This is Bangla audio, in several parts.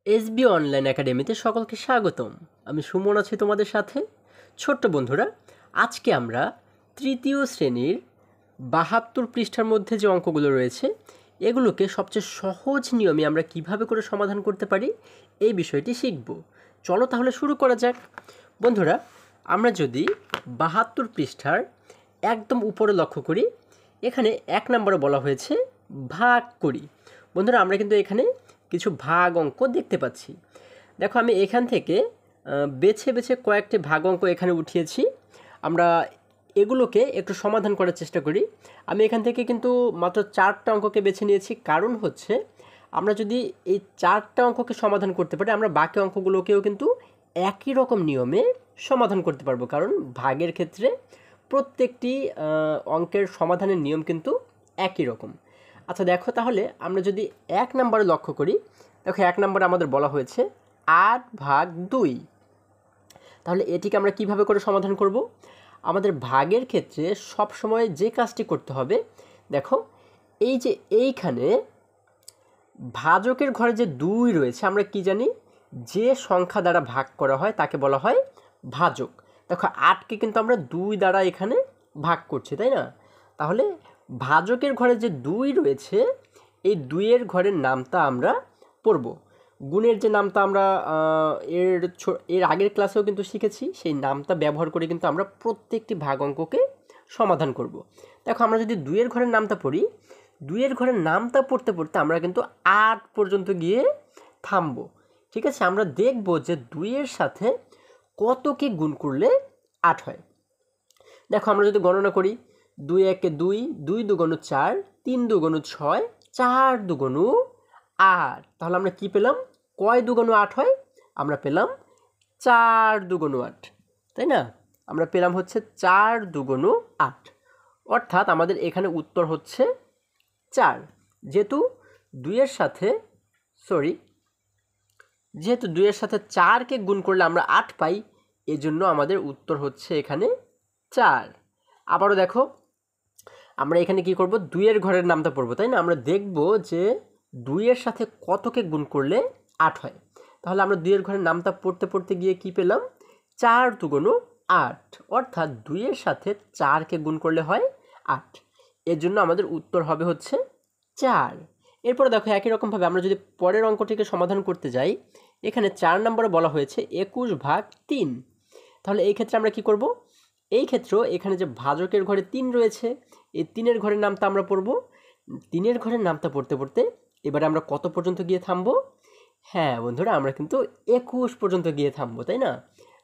এসবি অনলাইন একাডেমিতে সকলকে স্বাগতম। আমি সুমন আছি তোমাদের সাথে। ছোট্ট বন্ধুরা, আজকে আমরা তৃতীয় শ্রেণীর ৭২ পৃষ্ঠার মধ্যে যে অঙ্কগুলো রয়েছে এগুলোকে সবচেয়ে সহজ নিয়মে আমরা কিভাবে করে সমাধান করতে পারি এই বিষয়টি শিখব। চলো তাহলে শুরু করা যাক। বন্ধুরা, আমরা যদি ৭২ পৃষ্ঠার একদম উপরে লক্ষ্য করি, এখানে ১ নম্বরে বলা হয়েছে ভাগ করি। বন্ধুরা, আমরা কিন্তু এখানে কিছু ভাগ অঙ্ক দেখতে পাচ্ছি। দেখো, আমি এখান থেকে বেছে বেছে কয়েকটি ভাগ অঙ্ক এখানে উঠিয়েছি। আমরা এগুলোকে একটু সমাধান করার চেষ্টা করি। আমি এখান থেকে কিন্তু মাত্র 4টা অঙ্ককে বেছে নিয়েছি, কারণ হচ্ছে আমরা যদি এই 4টা অঙ্ককে সমাধান করতে পারি, আমরা বাকি অঙ্কগুলোকেও কিন্তু একই রকম নিয়মে সমাধান করতে পারবো, কারণ ভাগের ক্ষেত্রে প্রত্যেকটি অঙ্কের সমাধানের নিয়ম কিন্তু একই রকম। আচ্ছা দেখো, তাহলে আমরা যদি 1 নম্বরে লক্ষ্য করি, দেখো 1 নম্বরে আমাদের বলা হয়েছে 8/2। তাহলে এটিকে আমরা কিভাবে করে সমাধান করব? আমাদের ভাগের ক্ষেত্রে সবসময় যে কাজটি করতে হবে, দেখো এই যে এইখানে ভাজকের ঘরে যে 2 রয়েছে, আমরা কি জানি, যে সংখ্যা দ্বারা ভাগ করা হয় তাকে বলা হয় ভাজক। দেখো 8কে কিন্তু আমরা 2 দ্বারা এখানে ভাগ করছি, তাই না? তাহলে ভাজকের ঘরে যে 2 রয়েছে, এই 2-এর ঘরের নামটা আমরা পড়ব। গুণের যে নামটা আমরা এর আগের ক্লাসেও কিন্তু শিখেছি, সেই নামটা ব্যবহার করে কিন্তু আমরা প্রত্যেকটি ভাগ অঙ্ককে সমাধান করব। দেখো, আমরা যদি 2-এর ঘরের নামটা পড়ি, 2-এর ঘরের নামটা পড়তে পড়তে আমরা কিন্তু 8 পর্যন্ত গিয়ে থামবো। ঠিক আছে, আমরা দেখব যে 2-এর সাথে কতকে গুণ করলে 8 হয়। দেখো, আমরা যদি গণনা করি, 2 একে 2, 2 দুগুণ 4, 3 দুগুণ 6, 4 দুগুণ 8। তাহলে আমরা কি পেলাম? কয় দুগুণ 8 হয়? আমরা পেলাম 4 দুগুণ 8, তাই না? আমরা পেলাম হচ্ছে 4 দুগুণ 8, অর্থাৎ আমাদের এখানে উত্তর হচ্ছে 4। যেহেতু 2-এর সাথে 4কে গুণ করলে আমরা 8 পাই, এজন্য আমাদের উত্তর হচ্ছে এখানে 4। আবারও দেখো, আমরা এখানে কি করব? 2-এর ঘরের নামটা পড়বো, তাই না? আমরা দেখব যে 2-এর সাথে কতকে গুণ করলে 8 হয়। তাহলে আমরা 2-এর ঘরের নামটা পড়তে পড়তে গিয়ে কি পেলাম? 4 দুগুণ 8, অর্থাৎ 2-এর সাথে 4কে গুণ করলে হয় 8। এর জন্য আমাদের উত্তর হবে হচ্ছে 4। এরপরে দেখো, একই রকমভাবে আমরা যদি পরের অঙ্কটিকে সমাধান করতে যাই, এখানে 4 নম্বরে বলা হয়েছে 21/3। তাহলে এই ক্ষেত্রে আমরা কি করব? এই ক্ষেত্রেও এখানে যে ভাজকের ঘরে 3 রয়েছে, এই 3-এর ঘরের নামটা আমরা পড়ব। 3-এর ঘরের নামটা পড়তে পড়তে এবারে আমরা কত পর্যন্ত গিয়ে থামবো? হ্যাঁ বন্ধুরা, আমরা কিন্তু 21 পর্যন্ত গিয়ে থামবো, তাই না?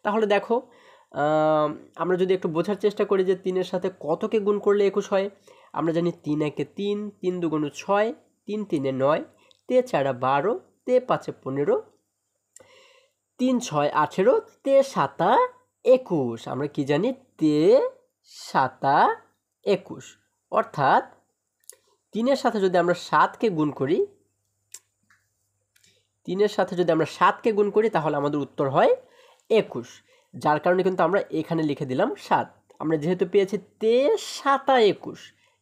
তাহলে দেখো, আমরা যদি একটু বোঝার চেষ্টা করি যে 3-এর সাথে কতকে গুণ করলে 21 হয়, আমরা জানি 3 একে 3, 3 দুগুণ 6, 3 3-এ 9, 3 4-এ 12, 3 5-এ 15, 3 6 18, 3 7 21। আমরা কি জানি? 3 7 21, অর্থাৎ 3-এর সাথে যদি আমরা 7কে গুণ করি, 3-এর সাথে যদি আমরা 7কে গুণ করি, তাহলে আমাদের উত্তর হয় 21। যার কারণে কিন্তু আমরা এখানে লিখে দিলাম 7। আমরা যেহেতু পেয়েছি 3 7 21,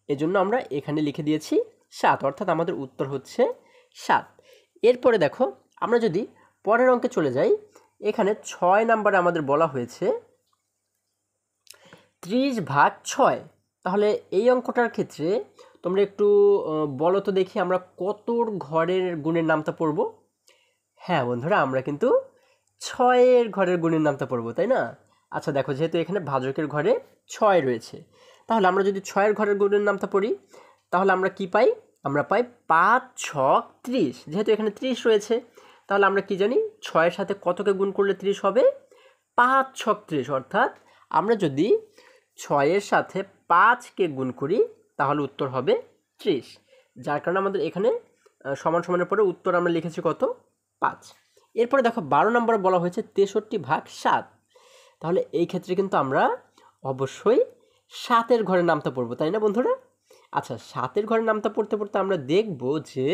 এজন্য আমরা এখানে লিখে দিয়েছি 7, অর্থাৎ আমাদের উত্তর হচ্ছে 7। এরপরে দেখো, আমরা যদি পরের অঙ্কে চলে যাই, এখানে 6 নম্বরে আমাদের বলা হয়েছে 30/6। তাহলে এই অঙ্কটার ক্ষেত্রে তোমরা একটু বলো তো দেখি, আমরা কতর ঘরের গুণের নামটা পড়ব? হ্যাঁ বন্ধুরা, আমরা কিন্তু 6-এর ঘরের গুণের নামটা পড়ব, তাই না? আচ্ছা দেখো, যেহেতু এখানে ভাজকের ঘরে 6 রয়েছে, তাহলে আমরা যদি 6-এর ঘরের গুণের নামটা পড়ি, তাহলে আমরা কি পাই? আমরা পাই 5 6 30। যেহেতু এখানে 30 রয়েছে, তাহলে আমরা কি জানি? 6-এর সাথে কতকে গুণ করলে 30 হবে? 5 6 30, অর্থাৎ আমরা যদি 6-এর সাথে 5কে গুণ করি, তাহলে উত্তর হবে 30। যার কারণে আমাদের এখানে সমান সমানের পরে উত্তর আমরা লিখেছি কত? 5। এরপরে দেখো, 12 নম্বরে বলা হয়েছে 63/7। তাহলে এই ক্ষেত্রে কিন্তু আমরা অবশ্যই 7-এর ঘরের নামটা পড়বো, তাই না বন্ধুরা? আচ্ছা, 7-এর ঘরের নামটা পড়তে পড়তে আমরা দেখব যে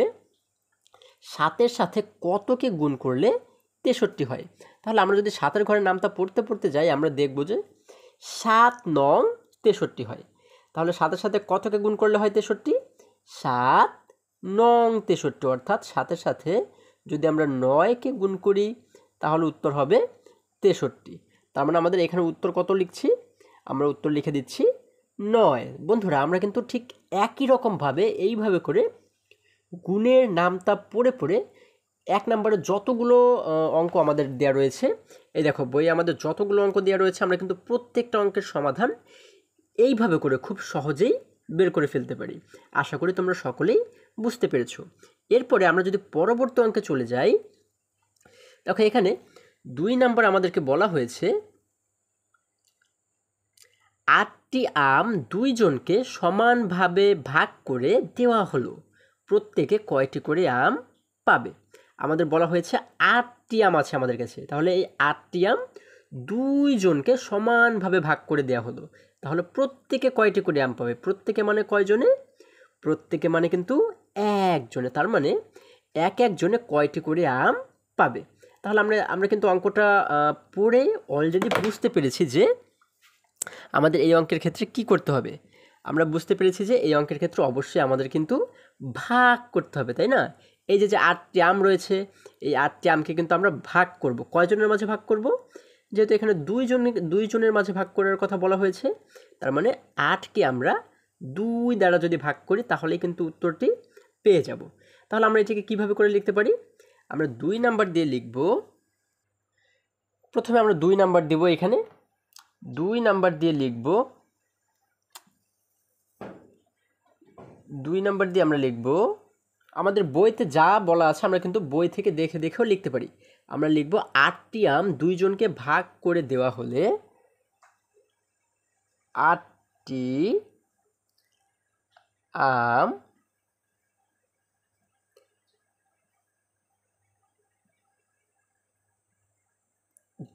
7-এর সাথে কতকে গুণ করলে 63 হয়। তাহলে আমরা যদি 7-এর ঘরের নামটা পড়তে পড়তে যাই, আমরা দেখব যে 7 নং 63 হয়। তাহলে 7-এর সাথে কতকে গুণ করলে হয় 63? 7 নং 63, অর্থাৎ 7-এর সাথে যদি আমরা 9কে গুণ করি তাহলে উত্তর হবে 63। তার মানে আমাদের এখানে উত্তর কত লিখছি, আমরা উত্তর লিখে দিচ্ছি 9। বন্ধুরা আমরা কিন্তু ঠিক একই রকমভাবে এইভাবে করে গুণের নামতা পড়ে পড়ে 1 নম্বরে যতগুলো অঙ্ক আমাদের দেওয়া রয়েছে, এই দেখো বইয়ে আমাদের যতগুলো অঙ্ক দেওয়া রয়েছে আমরা কিন্তু প্রত্যেকটা অঙ্কের সমাধান এইভাবে করে খুব সহজেই বের করে ফেলতে পারি। আশা করি তোমরা সকলেই বুঝতে পেরেছো। এরপরে আমরা যদি পরবর্তী অঙ্কে চলে যাই, দেখো এখানে 2 নম্বর আমাদেরকে বলা হয়েছে 8টি আম 2 জনকে সমানভাবে ভাগ করে দেওয়া হলো, প্রত্যেকে কয়টি করে আম পাবে। আমাদের বলা হয়েছে 8টি আম আছে আমাদের কাছে, তাহলে এই 8টি আম 2 জনকে সমানভাবে ভাগ করে দেওয়া হলো, তাহলে প্রত্যেকে কয়টি করে আম পাবে। প্রত্যেকে মানে কয়জনে, প্রত্যেকে মানে কিন্তু একজনে, তার মানে এক একজনে কয়টি করে আম পাবে। তাহলে আমরা কিন্তু অঙ্কটা পড়ে অলরেডি বুঝতে পেরেছি যে আমাদের এই অঙ্কের ক্ষেত্রে কি করতে হবে। আমরা বুঝতে পেরেছি যে এই অঙ্কের ক্ষেত্রে অবশ্যই আমাদের কিন্তু ভাগ করতে হবে, তাই না। এই যে 8টি আম রয়েছে, এই 8টি আমকে কিন্তু আমরা ভাগ করব। কয়জনের মাঝে ভাগ করব, যেহেতু এখানে 2 জনের মাঝে ভাগ করার কথা বলা হয়েছে, তার মানে 8কে আমরা 2 দ্বারা যদি ভাগ করি তাহলেই কিন্তু উত্তরটি পেয়ে যাব। তাহলে আমরা এটিকে কিভাবে করে লিখতে পারি, আমরা 2 নাম্বার দিয়ে লিখব। প্রথমে আমরা 2 নাম্বার দেব, এখানে 2 নাম্বার দিয়ে লিখব, 2 নাম্বার দিয়ে আমরা লিখব আমাদের বইতে যা বলা আছে আমরা কিন্তু বই থেকে দেখে দেখেও লিখতে পারি। আমরা লিখব 8টি আম 2 জনকে ভাগ করে দেওয়া হলে 8টি আম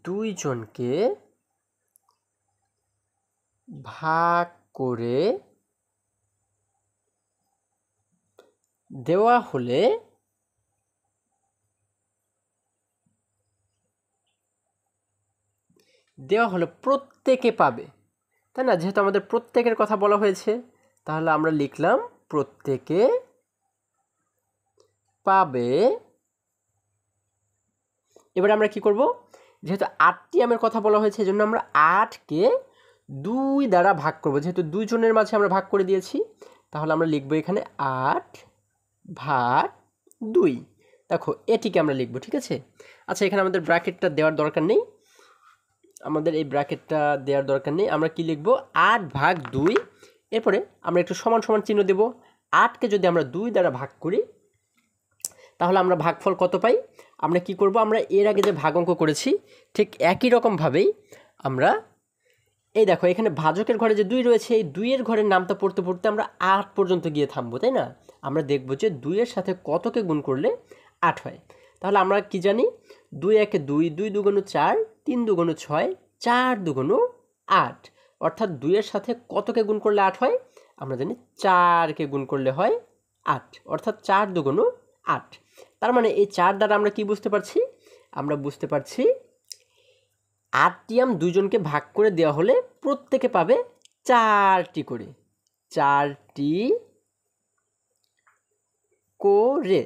2 জনকে ভাগ করে দেওয়া হলে প্রত্যেকে পাবে, তাই না। যেহেতু আমাদের প্রত্যেকের কথা বলা হয়েছে, তাহলে আমরা লিখলাম প্রত্যেকে পাবে। এবার আমরা কি করব, যেহেতু 8টি আমের কথা বলা হয়েছে এই জন্য আমরা 8কে 2 দ্বারা ভাগ করব। যেহেতু 2 জনের মাঝে আমরা ভাগ করে দিয়েছি, তাহলে আমরা লিখব এখানে 8 ভাগ 2। দেখো এটিকে আমরা লিখব, ঠিক আছে। আচ্ছা, এখানে আমাদের ব্র্যাকেটটা দেওয়ার দরকার নেই, আমাদের এই ব্র্যাকেটটা দেওয়ার দরকার নেই। আমরা কি লিখব, 8 ভাগ 2। এরপরে আমরা একটু সমান সমান চিহ্ন দেব। 8কে যদি আমরা 2 দ্বারা ভাগ করি তাহলে আমরা ভাগফল কত পাই। আমরা কি করব, আমরা এর আগে যে ভাগ অঙ্ক করেছি ঠিক একই রকমভাবেই আমরা এই দেখো এখানে ভাজকের ঘরে যে 2 রয়েছে, এই 2-এর ঘরের নামটা পড়তে পড়তে আমরা 8 পর্যন্ত গিয়ে থামবো, তাই না। আমরা দেখব যে 2-এর সাথে কতকে গুণ করলে 8 হয়। তাহলে আমরা কি জানি, 2 একে 2, 2 দুগুণে 4, 3 দুগুণে 6, 4 দুগুণে 8, অর্থাৎ 2-এর সাথে কতকে গুণ করলে 8 হয়, আমরা জানি 4কে গুণ করলে হয় 8, অর্থাৎ 4 দুগুণে 8। তার মানে এই 4 দ্বারা আমরা কি বুঝতে পারছি, আমরা বুঝতে পারছি 8টি আম 2 জনকে ভাগ করে দেওয়া হলে প্রত্যেকে পাবে 4টি করে, 4টি করে।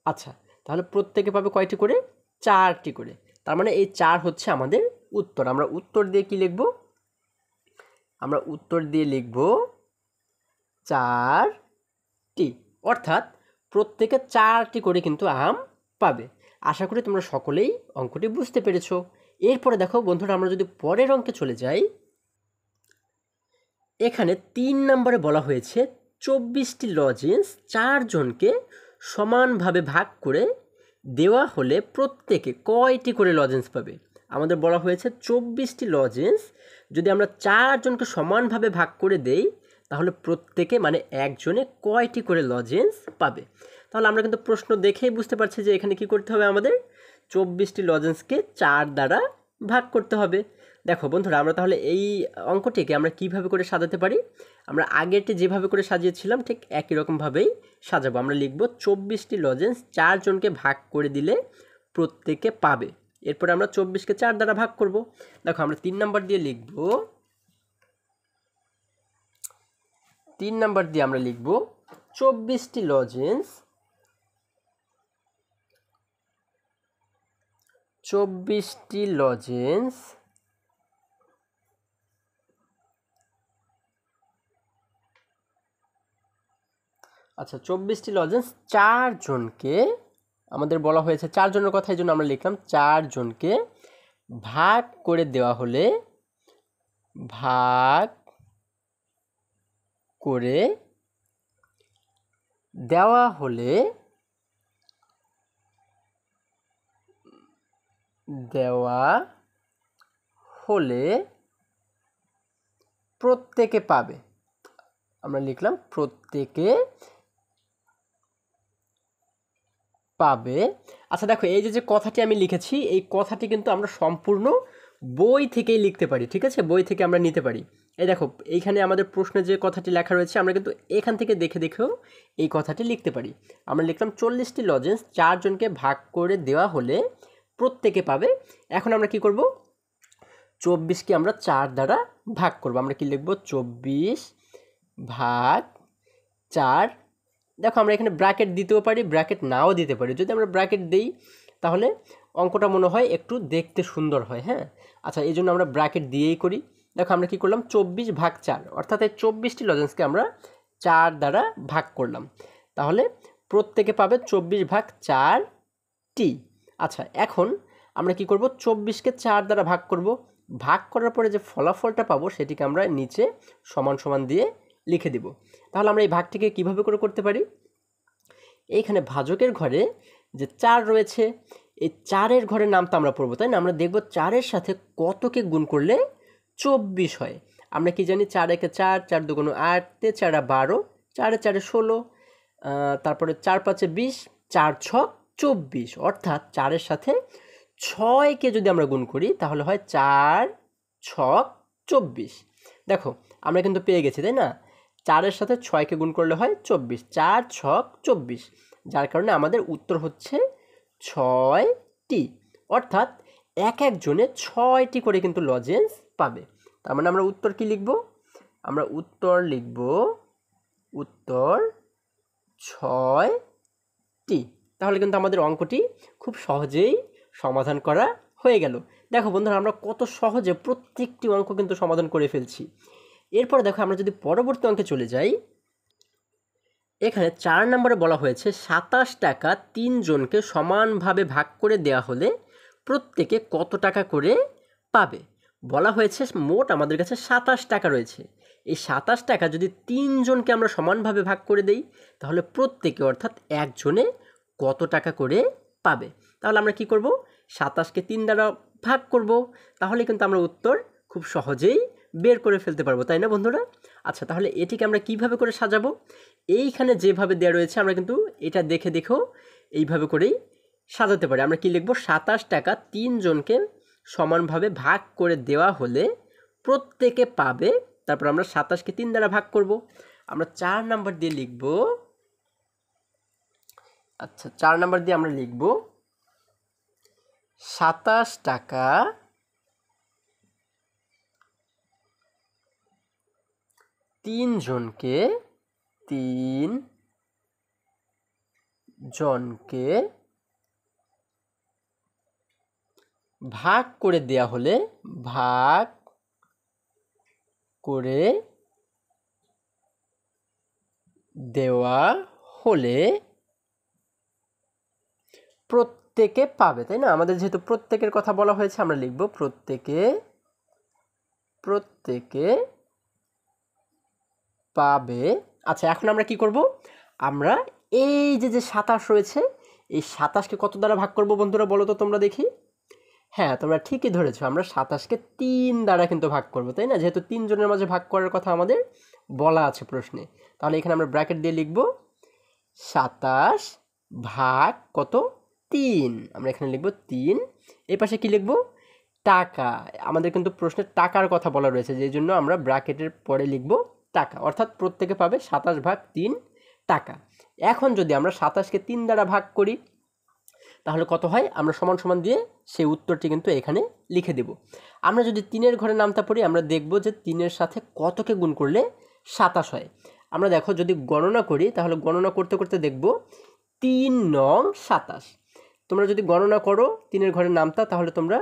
আচ্ছা, তাহলে প্রত্যেকে পাবে কয়টি করে, 4টি করে। তার মানে এই 4 হচ্ছে আমাদের উত্তর। আমরা উত্তর দিয়ে কি লিখব, আমরা উত্তর দিয়ে লিখব 4টি, অর্থাৎ প্রত্যেকে 4টি করে কিন্তু আম পাবে। আশা করি তোমরা সকলেই অঙ্কটি বুঝতে পেরেছো। এরপরে দেখো বন্ধুরা, আমরা যদি পরের অঙ্কে চলে যাই, এখানে 3 নম্বরে বলা হয়েছে 24টি লজেন্স 4 জনকে সমানভাবে ভাগ করে দেওয়া হলে প্রত্যেকে কয়টি করে লজেন্স পাবে। আমাদের বলা হয়েছে 24টি লজেন্স যদি আমরা 4 জনকে সমানভাবে ভাগ করে দেই তাহলে প্রত্যেকে মানে একজনে কয়টি করে লজেন্স পাবে। তাহলে আমরা কিন্তু প্রশ্ন দেখেই বুঝতে পারছি যে এখানে কি করতে হবে, আমাদের 24টি লজেন্সকে 4 দ্বারা ভাগ করতে হবে। দেখো বন্ধুরা, আমরা তাহলে এই অঙ্কটিকে আমরা কিভাবে করে সাজাতে পারি, আমরা আগেরটি যেভাবে করে সাজিয়েছিলাম ঠিক একই রকমভাবেই সাজাবো। আমরা লিখব 24টি লজেন্স 4 জনকে ভাগ করে দিলে প্রত্যেকে পাবে। এরপরে আমরা 24কে 4 দ্বারা ভাগ করব। দেখো আমরা 3 নাম্বার দিয়ে লিখব, 3 নাম্বার দিয়ে আমরা লিখব 24টি লজেন্স 24টি লজেন্স আচ্ছা 24টি লজেন্স 4 জনকে, আমাদের বলা হয়েছে 4 জনের কথা, এই জন্য আমরা লিখলাম 4 জনকে ভাগ করে দেওয়া হলে, ভাগ করে দেওয়া হলে প্রত্যেকে পাবে। আমরা লিখলাম প্রত্যেকে পাবে। আচ্ছা দেখো, এই যে কথাটি আমি লিখেছি, এই কথাটি কিন্তু আমরা সম্পূর্ণ বই থেকেই লিখতে পারি, ঠিক আছে? বই থেকে আমরা নিতে পারি। এই দেখো, এইখানে আমাদের প্রশ্নে যে কথাটি লেখা রয়েছে, আমরা কিন্তু এখান থেকে দেখে দেখেও এই কথাটি লিখতে পারি। আমরা লিখলাম 40টি লজেন্স 4 জনকে ভাগ করে দেওয়া হলে প্রত্যেকে পাবে। এখন আমরা কি করব? 24কে আমরা 4 দ্বারা ভাগ করব। আমরা কি লিখব? 24 ভাগ 4। দেখো, আমরা এখানে ব্র্যাকেট দিতেও পারি, ব্র্যাকেট নাও দিতে পারি। যদি আমরা ব্র্যাকেট দিই তাহলে অঙ্কটা মনে হয় একটু দেখতে সুন্দর হয়। হ্যাঁ, আচ্ছা, এই জন্য আমরা ব্র্যাকেট দিয়েই করি। দেখো, আমরা কি করলাম? 24 ভাগ 4, অর্থাৎ এই 24টি লজেন্সকে আমরা 4 দ্বারা ভাগ করলাম। তাহলে প্রত্যেকে পাবে 24 ভাগ 4টি। আচ্ছা, এখন আমরা কি করব? 24কে 4 দ্বারা ভাগ করব। ভাগ করার পরে যে ফলাফলটা পাবো সেটিকে আমরা নিচে সমান সমান দিয়ে লিখে দিব। তাহলে আমরা এই ভাগটিকে কিভাবে করে করতে পারি? এইখানে ভাজকের ঘরে যে 4 রয়েছে, এই 4-এর ঘরের নামটা আমরা পড়বো, তাই না? আমরা দেখব 4-এর সাথে কতকে গুণ করলে 24 হয়। আমরা কি জানি? 4 একে 4, 4 দুগুণ 8, 4 12, 4 4 16, তারপরে 4 5 20, 4 6 24, অর্থাৎ 4-এর সাথে 6কে যদি আমরা গুণ করি তাহলে হয় 4 6 24। দেখো, আমরা কিন্তু পেয়ে গেছি, তাই না? 4-এর সাথে 6কে গুণ করলে হয় 24, 4 6 24, যার কারণে আমাদের উত্তর হচ্ছে 6টি। অর্থাৎ এক একজনে 6টি করে কিন্তু লজেন্স পাবে। তার মানে আমরা উত্তর কি লিখব? আমরা উত্তর লিখব উত্তর 6টি। তাহলে কিন্তু আমাদের অঙ্কটি খুব সহজেই সমাধান করা হয়ে গেল। দেখো বন্ধুরা, আমরা কত সহজে প্রত্যেকটি অঙ্ক কিন্তু সমাধান করে ফেলছি। এরপর দেখো, আমরা যদি পরবর্তী অঙ্কে চলে যাই, এখানে 4 নম্বরে বলা হয়েছে 27 টাকা 3 জনকে সমানভাবে ভাগ করে দেওয়া হলে প্রত্যেকে কত টাকা করে পাবে। বলা হয়েছে মোট আমাদের কাছে 27 টাকা রয়েছে। এই 27 টাকা যদি 3 জনকে আমরা সমানভাবে ভাগ করে দেই তাহলে প্রত্যেকে, অর্থাৎ একজনে কত টাকা করে পাবে। তাহলে আমরা কি করব? 27কে 3 দ্বারা ভাগ করব। তাহলে কিন্তু আমরা উত্তর খুব সহজেই বের করে ফেলতে পারবো, তাই না বন্ধুরা? আচ্ছা, তাহলে এটিকে আমরা কিভাবে করে সাজাবো? এইখানে যেভাবে দেওয়া রয়েছে আমরা কিন্তু এটা দেখে দেখেও এইভাবে করেই সাজাতে পারি। আমরা কি লিখব? 27 টাকা 3 জনকে সমানভাবে ভাগ করে দেওয়া হলে প্রত্যেকে পাবে। তারপর আমরা 27কে 3 দ্বারা ভাগ করব। আমরা 4 নাম্বার দিয়ে লিখব। আচ্ছা, 4 নাম্বার দিয়ে আমরা লিখব 27 টাকা 3 জনকে ভাগ করে দেওয়া হলে প্রত্যেকে পাবে, তাই না? আমাদের যেহেতু প্রত্যেকের কথা বলা হয়েছে, আমরা লিখব প্রত্যেকে পাবে। আচ্ছা, এখন আমরা কি করব? আমরা এই যে 27 রয়েছে, এই 27কে কত দ্বারা ভাগ করব বন্ধুরা, বলো তো তোমরা দেখি। হ্যাঁ, তোমরা ঠিকই ধরেছো, আমরা 27কে 3 দ্বারা কিন্তু ভাগ করব, তাই না? যেহেতু 3 জনের মাঝে ভাগ করার কথা আমাদের বলা আছে প্রশ্নে। তাহলে এখানে আমরা ব্র্যাকেট দিয়ে লিখব 27 ভাগ কত? 3। আমরা এখানে লিখব 3। এই পাশে কি লিখব? টাকা। আমাদের কিন্তু প্রশ্নে টাকার কথা বলা রয়েছে, যেই জন্য আমরা ব্র্যাকেটের পরে লিখব টাকা, অর্থাৎ প্রত্যেকে পাবে 27 ভাগ 3 টাকা। এখন যদি আমরা 27কে 3 দ্বারা ভাগ করি তাহলে কত হয়? আমরা সমান সমান দিয়ে সেই উত্তরটি কিন্তু এখানে লিখে দেব। আমরা যদি 3-এর ঘরে নামতা পড়ি, আমরা দেখব যে 3-এর সাথে কতকে গুণ করলে 27 হয়। আমরা দেখো, যদি গণনা করি তাহলে গণনা করতে করতে দেখব 3 নং 27। তো তোমরা যদি গণনা করো 3-এর ঘরের নামতা, তাহলে তোমরা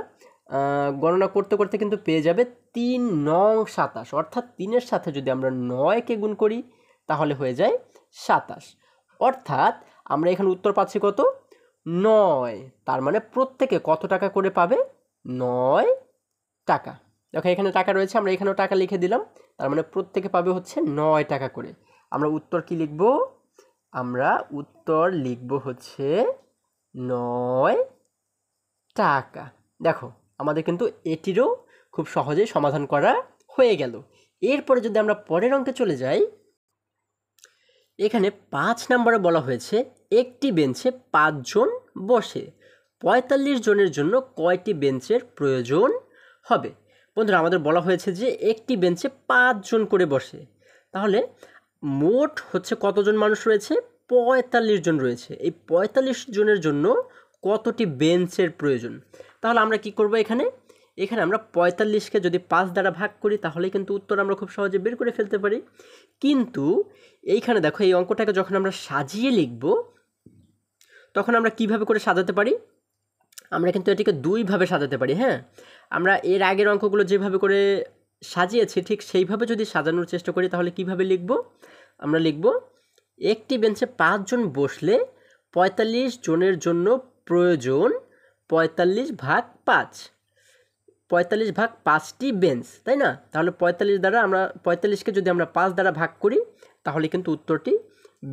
গণনা করতে করতে কিন্তু পেয়ে যাবে 3 নং 27, অর্থাৎ 3-এর সাথে যদি আমরা 9কে গুণ করি তাহলে হয়ে যায় 27, অর্থাৎ আমরা এখানে উত্তর পাচ্ছি কত, 9। তার মানে প্রত্যেকে কত টাকা করে পাবে, 9 টাকা। দেখো এখানে টাকা রয়েছে, আমরা এখানেও টাকা লিখে দিলাম, তার মানে প্রত্যেকে পাবে হচ্ছে 9 টাকা করে। আমরা উত্তর কি লিখব, আমরা উত্তর লিখব হচ্ছে 9 টাকা। দেখো আমাদের কিন্তু এটিরও খুব সহজেই সমাধান করা হয়ে গেল। এরপরে যদি আমরা পরের অঙ্কে চলে যাই, এখানে 5 নম্বরে বলা হয়েছে একটি বেঞ্চে 5 জন বসে, 45 জনের জন্য কয়টি বেঞ্চের প্রয়োজন হবে। বন্ধুরা আমাদের বলা হয়েছে যে একটি বেঞ্চে 5 জন করে বসে, তাহলে মোট হচ্ছে কতজন মানুষ রয়েছে, 45 জন রয়েছে। এই 45 জনের জন্য কতটি বেঞ্চের প্রয়োজন। তাহলে আমরা কি করব, এখানে আমরা 45কে যদি 5 দ্বারা ভাগ করি তাহলে কিন্তু উত্তর আমরা খুব সহজে বের করে ফেলতে পারি। কিন্তু এইখানে দেখো এই অঙ্কটাকে যখন আমরা সাজিয়ে লিখব তখন আমরা কিভাবে করে সাজাতে পারি, আমরা কিন্তু এটিকে 2 ভাবে সাজাতে পারি। হ্যাঁ, আমরা এর আগের অঙ্কগুলো যেভাবে করে সাজিয়েছি ঠিক সেইভাবে যদি সাজানোর চেষ্টা করি তাহলে কিভাবে লিখব, আমরা লিখব একটি বেঞ্চে 5 জন বসলে 45 জনের জন্য প্রয়োজন 45 ভাগ 5, 45 ভাগ 5টি বেঞ্চ, তাই না। তাহলে 45 দ্বারা আমরা 45কে যদি আমরা 5 দ্বারা ভাগ করি তাহলে কিন্তু উত্তরটি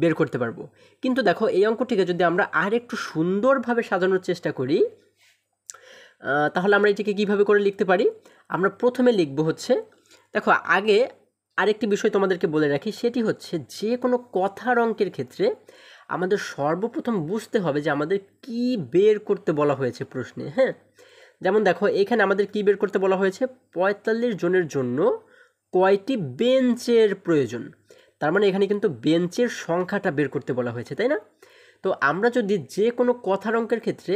বের করতে পারবো। কিন্তু দেখো এই অঙ্কটিকে যদি আমরা আর একটু সুন্দরভাবে সাজানোর চেষ্টা করি তাহলে আমরা এটিকে কীভাবে করে লিখতে পারি, আমরা প্রথমে লিখব হচ্ছে, দেখো আগে আরেকটি বিষয় তোমাদেরকে বলে রাখি, সেটি হচ্ছে যে কোনো কথার অঙ্কের ক্ষেত্রে আমাদের সর্বপ্রথম বুঝতে হবে যে আমাদের কি বের করতে বলা হয়েছে প্রশ্নে। হ্যাঁ, যেমন দেখো এখানে আমাদের কি বের করতে বলা হয়েছে, 45 জনের জন্য কয়টি বেঞ্চের প্রয়োজন। তার মানে এখানে কিন্তু বেঞ্চের সংখ্যাটা বের করতে বলা হয়েছে, তাই না। তো আমরা যদি যে কোনো কথার অঙ্কের ক্ষেত্রে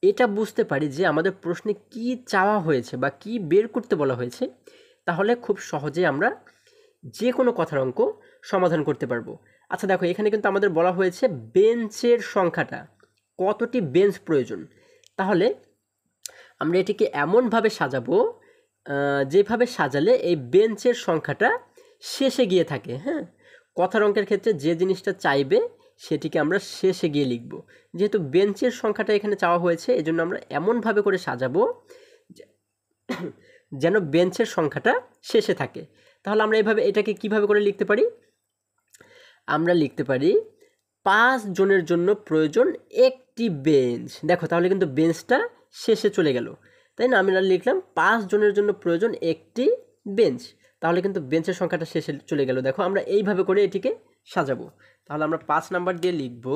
এটা বুঝতে পারি যে আমাদের প্রশ্নে কি চাওয়া হয়েছে বা কি বের করতে বলা হয়েছে, তাহলে খুব সহজে আমরা যে কোনো কথার অঙ্ক সমাধান করতে পারবো। আচ্ছা দেখো এখানে কিন্তু আমাদের বলা হয়েছে বেঞ্চের সংখ্যাটা, কতটি বেঞ্চ প্রয়োজন। তাহলে আমরা এটিকে এমনভাবে সাজাবো যেভাবে সাজালে এই বেঞ্চের সংখ্যাটা শেষে গিয়ে থাকে। হ্যাঁ, কথার অঙ্কের ক্ষেত্রে যে জিনিসটা চাইবে সেটিকে আমরা শেষে গিয়ে লিখব। যেহেতু বেঞ্চের সংখ্যাটা এখানে চাওয়া হয়েছে এজন্য আমরা এমনভাবে করে সাজাবো যেন বেঞ্চের সংখ্যাটা শেষে থাকে। তাহলে আমরা এটাকে কিভাবে করে লিখতে পারি, আমরা লিখতে পারি 5 জনের জন্য প্রয়োজন একটি বেঞ্চ। দেখো তাহলে কিন্তু বেঞ্চটা শেষে চলে গেল, তাই না। আমরা লিখলাম 5 জনের জন্য প্রয়োজন একটি বেঞ্চ, তাহলে কিন্তু বেঞ্চের সংখ্যাটা শেষে চলে গেল। দেখো আমরা এইভাবে করে এটিকে সাজাবো। তাহলে আমরা 5 নাম্বার দিয়ে লিখব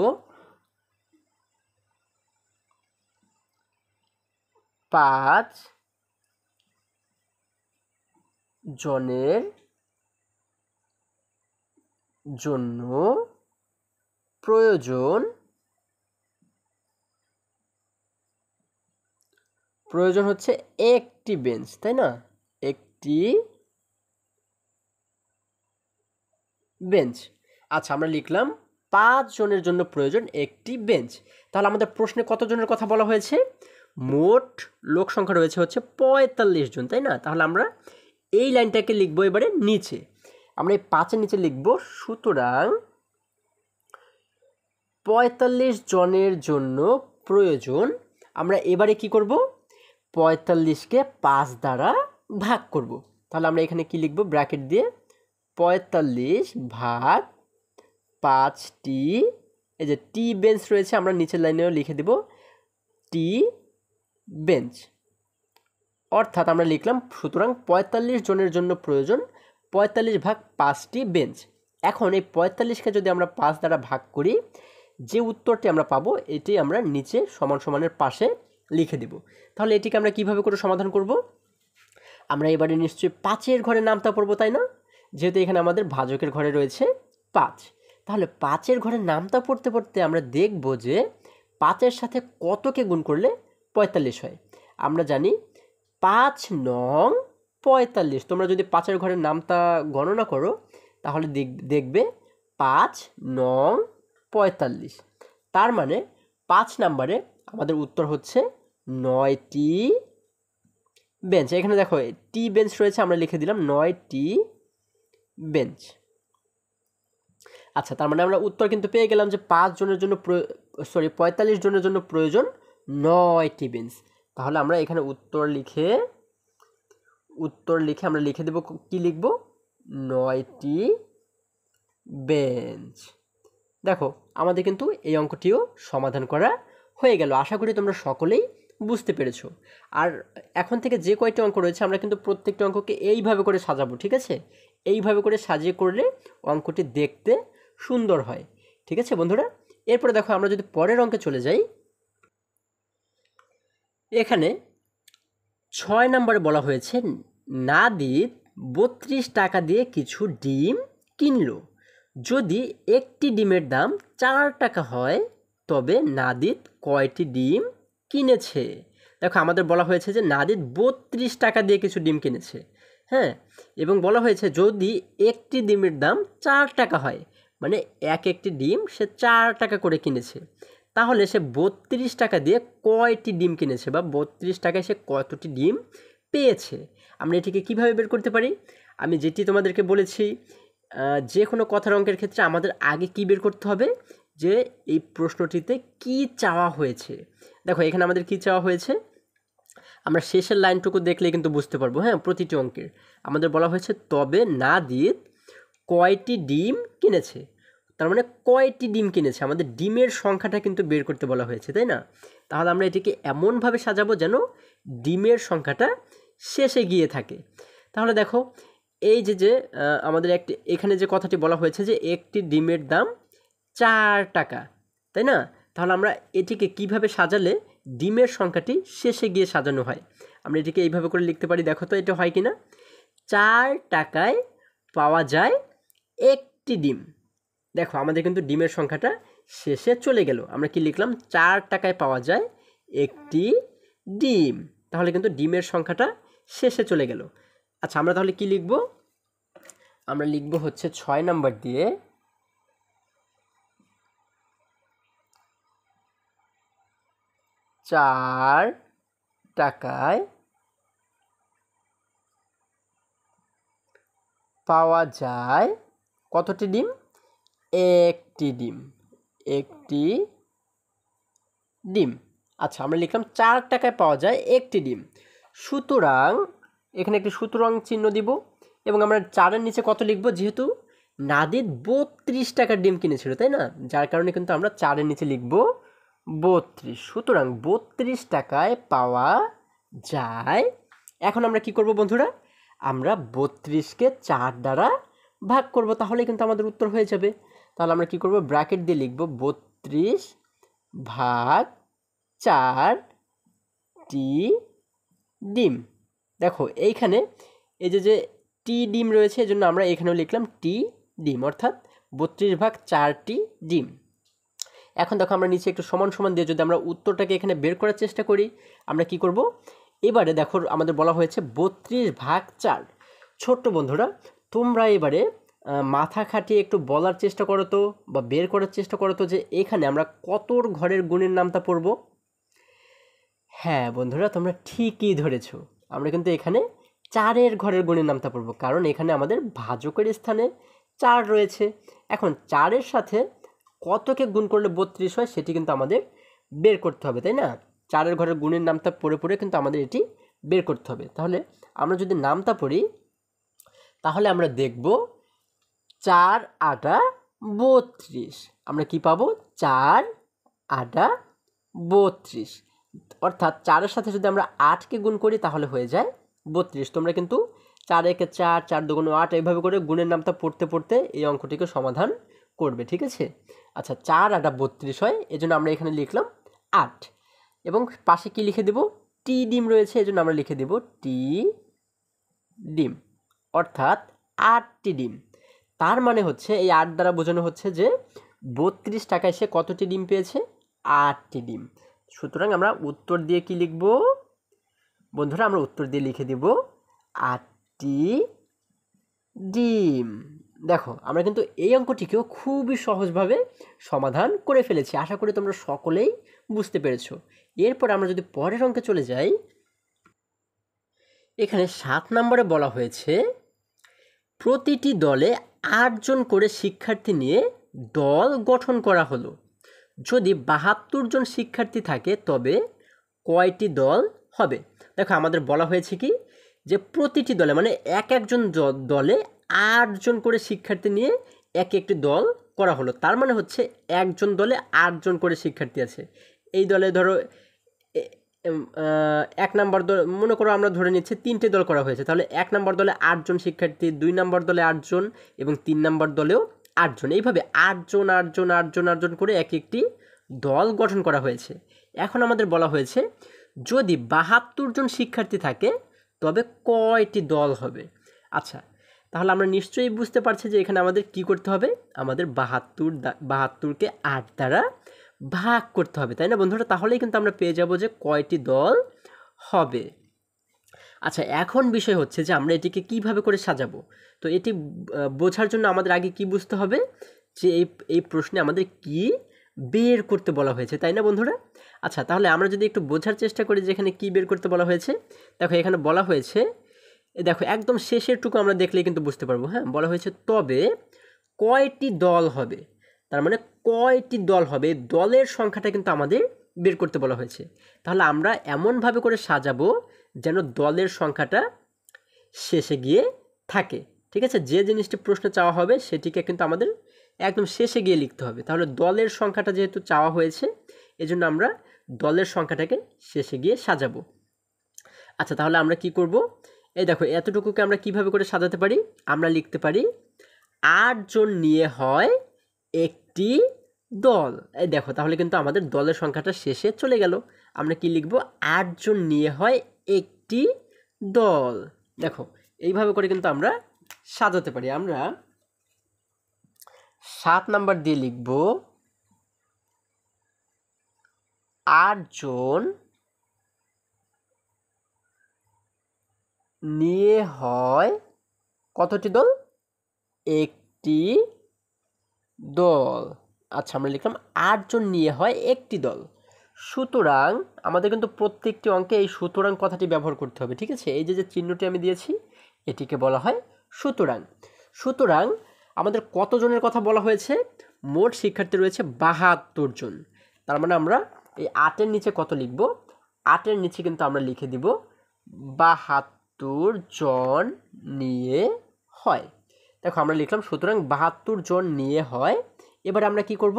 5 জনের জন্য প্রয়োজন হচ্ছে একটি বেঞ্চ, তাই না, একটি বেঞ্চ। আচ্ছা আমরা লিখলাম 5 জনের জন্য প্রয়োজন একটি বেঞ্চ। তাহলে আমাদের প্রশ্নে কত জনের কথা বলা হয়েছে, মোট লোক সংখ্যা রয়েছে হচ্ছে 45 জন, তাই না। তাহলে আমরা এই লাইনটাকে লিখবো এবারে নিচে, আমরা এই 5-এর নিচে লিখব সুতরাং 45 জনের জন্য প্রয়োজন। আমরা এবারে কি করব, 45কে 5 দ্বারা ভাগ করব। তাহলে আমরা এখানে কি লিখব, ব্র্যাকেট দিয়ে 45 ভাগ 5টি, এই যে টি বেঞ্চ রয়েছে আমরা নিচের লাইনেও লিখে দেব টি বেঞ্চ। অর্থাৎ আমরা লিখলাম সুতরাং 45 জনের জন্য প্রয়োজন 45 ভাগ 5টি বেঞ্চ। এখন এই 45কে যদি আমরা 5 দ্বারা ভাগ করি যে উত্তরটি আমরা পাবো এটি আমরা নিচে সমান সমানের পাশে লিখে দেব। তাহলে এটিকে আমরা কিভাবে করে সমাধান করব, আমরা এবারে নিশ্চয়ই 5-এর ঘরে নামতা পড়বো, তাই না। যেহেতু এখানে আমাদের ভাজকের ঘরে রয়েছে 5, তাহলে 5-এর ঘরে নামতা পড়তে পড়তে আমরা দেখব যে 5-এর সাথে কতকে গুণ করলে 45 হয়। আমরা জানি 5 নং 45। তোমরা যদি 5-এর ঘরের নামতা গণনা করো তাহলে দেখবে 5 নং 45। তার মানে 5 নাম্বারে আমাদের উত্তর হচ্ছে 9টি বেঞ্চ। এখানে দেখো টি বেঞ্চ রয়েছে, আমরা লিখে দিলাম 9টি বেঞ্চ। আচ্ছা, তার মানে আমরা উত্তর কিন্তু পেয়ে গেলাম যে 5 জনের জন্য 45 জনের জন্য প্রয়োজন 9টি বেঞ্চ। তাহলে আমরা এখানে উত্তর লিখে আমরা লিখে দেব, কি লিখব, 9টি বেঞ্চ। দেখো আমাদের কিন্তু এই অঙ্কটিও সমাধান করা হয়ে গেল। আশা করি তোমরা সকলেই বুঝতে পেরেছো। আর এখন থেকে যে কয়টি অঙ্ক রয়েছে আমরা কিন্তু প্রত্যেকটি অঙ্ককে এইভাবে করে সাজাবো, ঠিক আছে? এইভাবে করে সাজিয়ে করলে অঙ্কটি দেখতে সুন্দর হয়, ঠিক আছে বন্ধুরা? এরপরে দেখো আমরা যদি পরের অঙ্কে চলে যাই, এখানে 6 নম্বরে বলা হয়েছে নাদিদ 32 টাকা দিয়ে কিছু ডিম কিনলো। যদি একটি ডিমের দাম 4 টাকা হয় তবে নাদিদ কয়টি ডিম কিনেছে? দেখো আমাদের বলা হয়েছে যে নাদিদ 32 টাকা দিয়ে কিছু ডিম কিনেছে, হ্যাঁ, এবং বলা হয়েছে যদি একটি ডিমের দাম 4 টাকা হয়, মানে একটি ডিম সে 4 টাকা করে কিনেছে, তাহলে সে 32 টাকা দিয়ে কয়টি ডিম কিনেছে, বা 32 টাকায় সে কতটি ডিম পেয়েছে? আমরা এটিকে কিভাবে বের করতে পারি? আমি যেটি তোমাদেরকে বলেছি, যে কোনো কথার অঙ্কের ক্ষেত্রে আমাদের আগে কি বের করতে হবে, যে এই প্রশ্নটিতে কি চাওয়া হয়েছে। দেখো এখানে আমাদের কি চাওয়া হয়েছে, আমরা শেষের লাইনটুকু দেখলে কিন্তু বুঝতে পারবো। হ্যাঁ, প্রতিটি অঙ্কের আমাদের বলা হয়েছে তবে নাদিদ কয়টি ডিম কিনেছে, তার মানে কয়টি ডিম কিনেছে, আমাদের ডিমের সংখ্যাটা কিন্তু বের করতে বলা হয়েছে, তাই না? তাহলে আমরা এটিকে এমনভাবে সাজাবো যেন ডিমের সংখ্যাটা শেষে গিয়ে থাকে। তাহলে দেখো এই যে আমাদের এখানে যে কথাটি বলা হয়েছে যে একটি ডিমের দাম 4 টাকা, তাই না? তাহলে আমরা এটিকে কিভাবে সাজালে ডিমের সংখ্যাটি শেষে গিয়ে সাজানো হয়, আমরা এটিকে এইভাবে করে লিখতে পারি। দেখো তো এটা হয় কি না? 4 টাকায় পাওয়া যায় একটি ডিম। দেখো আমাদের কিন্তু ডিমের সংখ্যাটা শেষে চলে গেল। আমরা কি লিখলাম? 4 টাকায় পাওয়া যায় একটি ডিম। তাহলে কিন্তু ডিমের সংখ্যাটা শেষে চলে গেল। আচ্ছা, আমরা তাহলে কি লিখব? আমরা লিখব হচ্ছে 6 নাম্বার দিয়ে 4 টাকায় পাওয়া যায় কতটি ডিম? একটি ডিম। একটি ডিম। আচ্ছা, আমরা লিখলাম 4 টাকায় পাওয়া যায় একটি ডিম। সুতরাং এখানে একটি সুতরাং চিহ্ন দিব এবং আমরা 4-এর নিচে কত লিখব? যেহেতু নাদিদ 32 টাকার ডিম কিনেছিল, তাই না? যার কারণে কিন্তু আমরা 4-এর নিচে লিখব 32। সুতরাং 32 টাকায় পাওয়া যায়। এখন আমরা কি করব বন্ধুরা? আমরা 32কে 4 দ্বারা ভাগ করব, তাহলে কিন্তু আমাদের উত্তর হয়ে যাবে। তাহলে আমরা কি করব? ব্র্যাকেট দিয়ে লিখব 32 ভাগ 4টি ডিম। দেখো এইখানে এই যে টি ডিম রয়েছে, এই জন্য আমরা এখানেও লিখলাম টি ডিম, অর্থাৎ 32 ভাগ 4টি ডিম। এখন দেখো আমরা নিচে একটু সমান সমান দিয়ে যদি আমরা উত্তরটাকে এখানে বের করার চেষ্টা করি, আমরা কি করব? এবারে দেখো আমাদের বলা হয়েছে 32 ভাগ 4। ছোট্ট বন্ধুরা, তোমরা এবারে মাথা খাটিয়ে একটু বলার চেষ্টা করো তো, বা বের করার চেষ্টা করো তো, যে এখানে আমরা কতর ঘরের গুণের নামটা পড়ব? হ্যাঁ বন্ধুরা, তোমরা ঠিকই ধরেছো। আমরা কিন্তু এখানে 4-এর ঘরের গুণের নামটা পড়ব, কারণ এখানে আমাদের ভাজকের স্থানে 4 রয়েছে। এখন 4-এর সাথে কতকে গুণ করলে 32 হয় সেটি কিন্তু আমাদের বের করতে হবে, তাই না? 4-এর ঘরের গুণের নামটা পড়ে পড়ে কিন্তু আমাদের এটি বের করতে হবে। তাহলে আমরা যদি নামটা পড়ি, তাহলে আমরা দেখব 4 আটা 32। আমরা কি পাবো? 4 আটা 32, অর্থাৎ 4-এর সাথে যদি আমরা 8কে গুণ করি তাহলে হয়ে যায় 32। তোমরা কিন্তু 4 একে 4, 4 দুগুণে 8, এইভাবে করে গুণের নামটা পড়তে পড়তে এই অঙ্কটিকে সমাধান করবে, ঠিক আছে? আচ্ছা, 4 আটা 32 হয়, এজন্য আমরা এখানে লিখলাম 8, এবং পাশে কি লিখে দেব? টি ডিম রয়েছে, এজন্য আমরা লিখে দেব টি ডিম, অর্থাৎ 8টি ডিম। তার মানে হচ্ছে এই 8 দ্বারা বোঝানো হচ্ছে যে 32 টাকায় সে কতটি ডিম পেয়েছে? 8টি ডিম। সুতরাং আমরা উত্তর দিয়ে কি লিখব বন্ধুরা? আমরা উত্তর দিয়ে লিখে দেব 8টি ডিম। দেখো আমরা কিন্তু এই অঙ্কটিকেও খুবই সহজভাবে সমাধান করে ফেলেছি। আশা করি তোমরা সকলেই বুঝতে পেরেছো। এরপর আমরা যদি পরের অঙ্কে চলে যাই, এখানে 7 নম্বরে বলা হয়েছে প্রতিটি দলে 8 জন করে শিক্ষার্থী নিয়ে দল গঠন করা হলো। যদি 72 জন শিক্ষার্থী থাকে তবে কয়টি দল হবে? দেখো আমাদের বলা হয়েছে কি যে প্রতিটি দলে মানে এক একজন দলে 8 জন করে শিক্ষার্থী নিয়ে এক একটি দল করা হলো। তার মানে হচ্ছে একজন দলে 8 জন করে শিক্ষার্থী আছে। এই দলে ধরো এক নম্বর দল মনে করো আমরা ধরে নিচ্ছি 3টে দল করা হয়েছে, তাহলে 1 নম্বর দলে 8 জন শিক্ষার্থী, 2 নম্বর দলে 8 জন এবং 3 নম্বর দলেও 8 জন। এইভাবে 8 জন 8 জন 8 জন 8 জন করে এক একটি দল গঠন করা হয়েছে। এখন আমাদের বলা হয়েছে যদি 72 জন শিক্ষার্থী থাকে তবে কয়টি দল হবে? আচ্ছা, তাহলে আমরা নিশ্চয়ই বুঝতে পারছি যে এখানে আমাদের কি করতে হবে, আমাদের 72কে 8 দ্বারা ভাগ করতে হবে, তাই না বন্ধুরা? তাহলেই কিন্তু আমরা পেয়ে যাব যে কয়টি দল হবে। আচ্ছা, এখন বিষয় হচ্ছে যে আমরা এটিকে কিভাবে করে সাজাবো। তো এটি বোঝার জন্য আমাদের আগে কি বুঝতে হবে যে এই প্রশ্নে আমাদের কি বের করতে বলা হয়েছে, তাই না বন্ধুরা? আচ্ছা, তাহলে আমরা যদি একটু বোঝার চেষ্টা করি যে এখানে কি বের করতে বলা হয়েছে। দেখো এখানে বলা হয়েছে, দেখো একদম শেষের টুকু আমরা দেখলেই কিন্তু বুঝতে পারবো। হ্যাঁ, বলা হয়েছে তবে কয়টি দল হবে, তার মানে কয়টি দল হবে, দলের সংখ্যাটা কিন্তু আমাদের বের করতে বলা হয়েছে। তাহলে আমরা এমনভাবে করে সাজাবো যেন দলের সংখ্যাটা শেষে গিয়ে থাকে। ঠিক আছে, যে জিনিসটি প্রশ্ন চাওয়া হবে সেটিকে কিন্তু আমাদের একদম শেষে গিয়ে লিখতে হবে। তাহলে দলের সংখ্যাটা যেহেতু চাওয়া হয়েছে এজন্য আমরা দলের সংখ্যাটাকে শেষে গিয়ে সাজাবো। আচ্ছা, তাহলে আমরা কি করব? এই দেখো এতটুকুকে আমরা কিভাবে করে সাজাতে পারি, আমরা লিখতে পারি 8 জন নিয়ে হয় একটি দল। এই দেখো তাহলে কিন্তু আমাদের দলের সংখ্যাটা শেষে চলে গেল। আমরা কি লিখব? 8 জন নিয়ে হয় একটি দল। দেখো এইভাবে করে কিন্তু আমরা সাজাতে পারি। আমরা 7 নাম্বার দিয়ে লিখব 8 জন নিয়ে হয় কতটি দল? একটি দল। আচ্ছা, আমরা লিখলাম 8 জন নিয়ে হয় একটি দল। সুতরাং আমাদের কিন্তু প্রত্যেকটি অঙ্কে এই সুতরাং কথাটি ব্যবহার করতে হবে। ঠিক আছে, এই যে চিহ্নটি আমি দিয়েছি এটিকে বলা হয় সুতরাং। সুতরাং আমাদের কতজনের কথা বলা হয়েছে? মোট শিক্ষার্থী রয়েছে 72 জন। তার মানে আমরা এই 8-এর নিচে কত লিখব? 8-এর নিচে কিন্তু আমরা লিখে দিব 72 জন নিয়ে হয়। দেখো আমরা লিখলাম সুতরাং 72 জন নিয়ে হয়। এবার আমরা কি করব?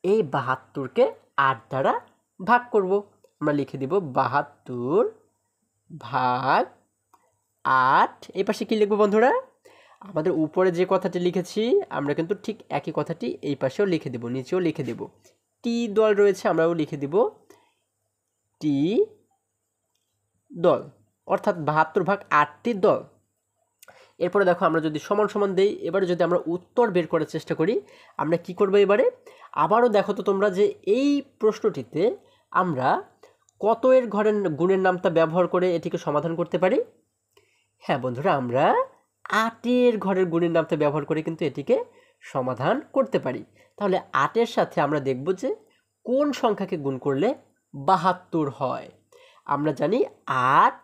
এই 72কে 8 দ্বারা ভাগ করব। আমরা লিখে দিব 72 ভাগ 8। এই পাশে কি লিখব বন্ধুরা? আমাদের উপরে যে কথাটি লিখেছি আমরা কিন্তু ঠিক একই কথাটি এই পাশেও লিখে দেব, নিচেও লিখে দেব। টি দল রয়েছে আমরাও লিখে দিব টি দল, অর্থাৎ 72 ভাগ 8টি দল। এরপরে দেখো আমরা যদি সমান সমান দেই, এবারে যদি আমরা উত্তর বের করার চেষ্টা করি, আমরা কি করব এবারে? আবারও দেখো তো তোমরা যে এই প্রশ্নটিতে আমরা কত এর ঘরের গুণের নামটা ব্যবহার করে এটিকে সমাধান করতে পারি? হ্যাঁ বন্ধুরা, আমরা 8-এর ঘরের গুণের নামটা ব্যবহার করে কিন্তু এটিকে সমাধান করতে পারি। তাহলে 8-এর সাথে আমরা দেখব যে কোন সংখ্যাকে গুণ করলে 72 হয়। আমরা জানি 8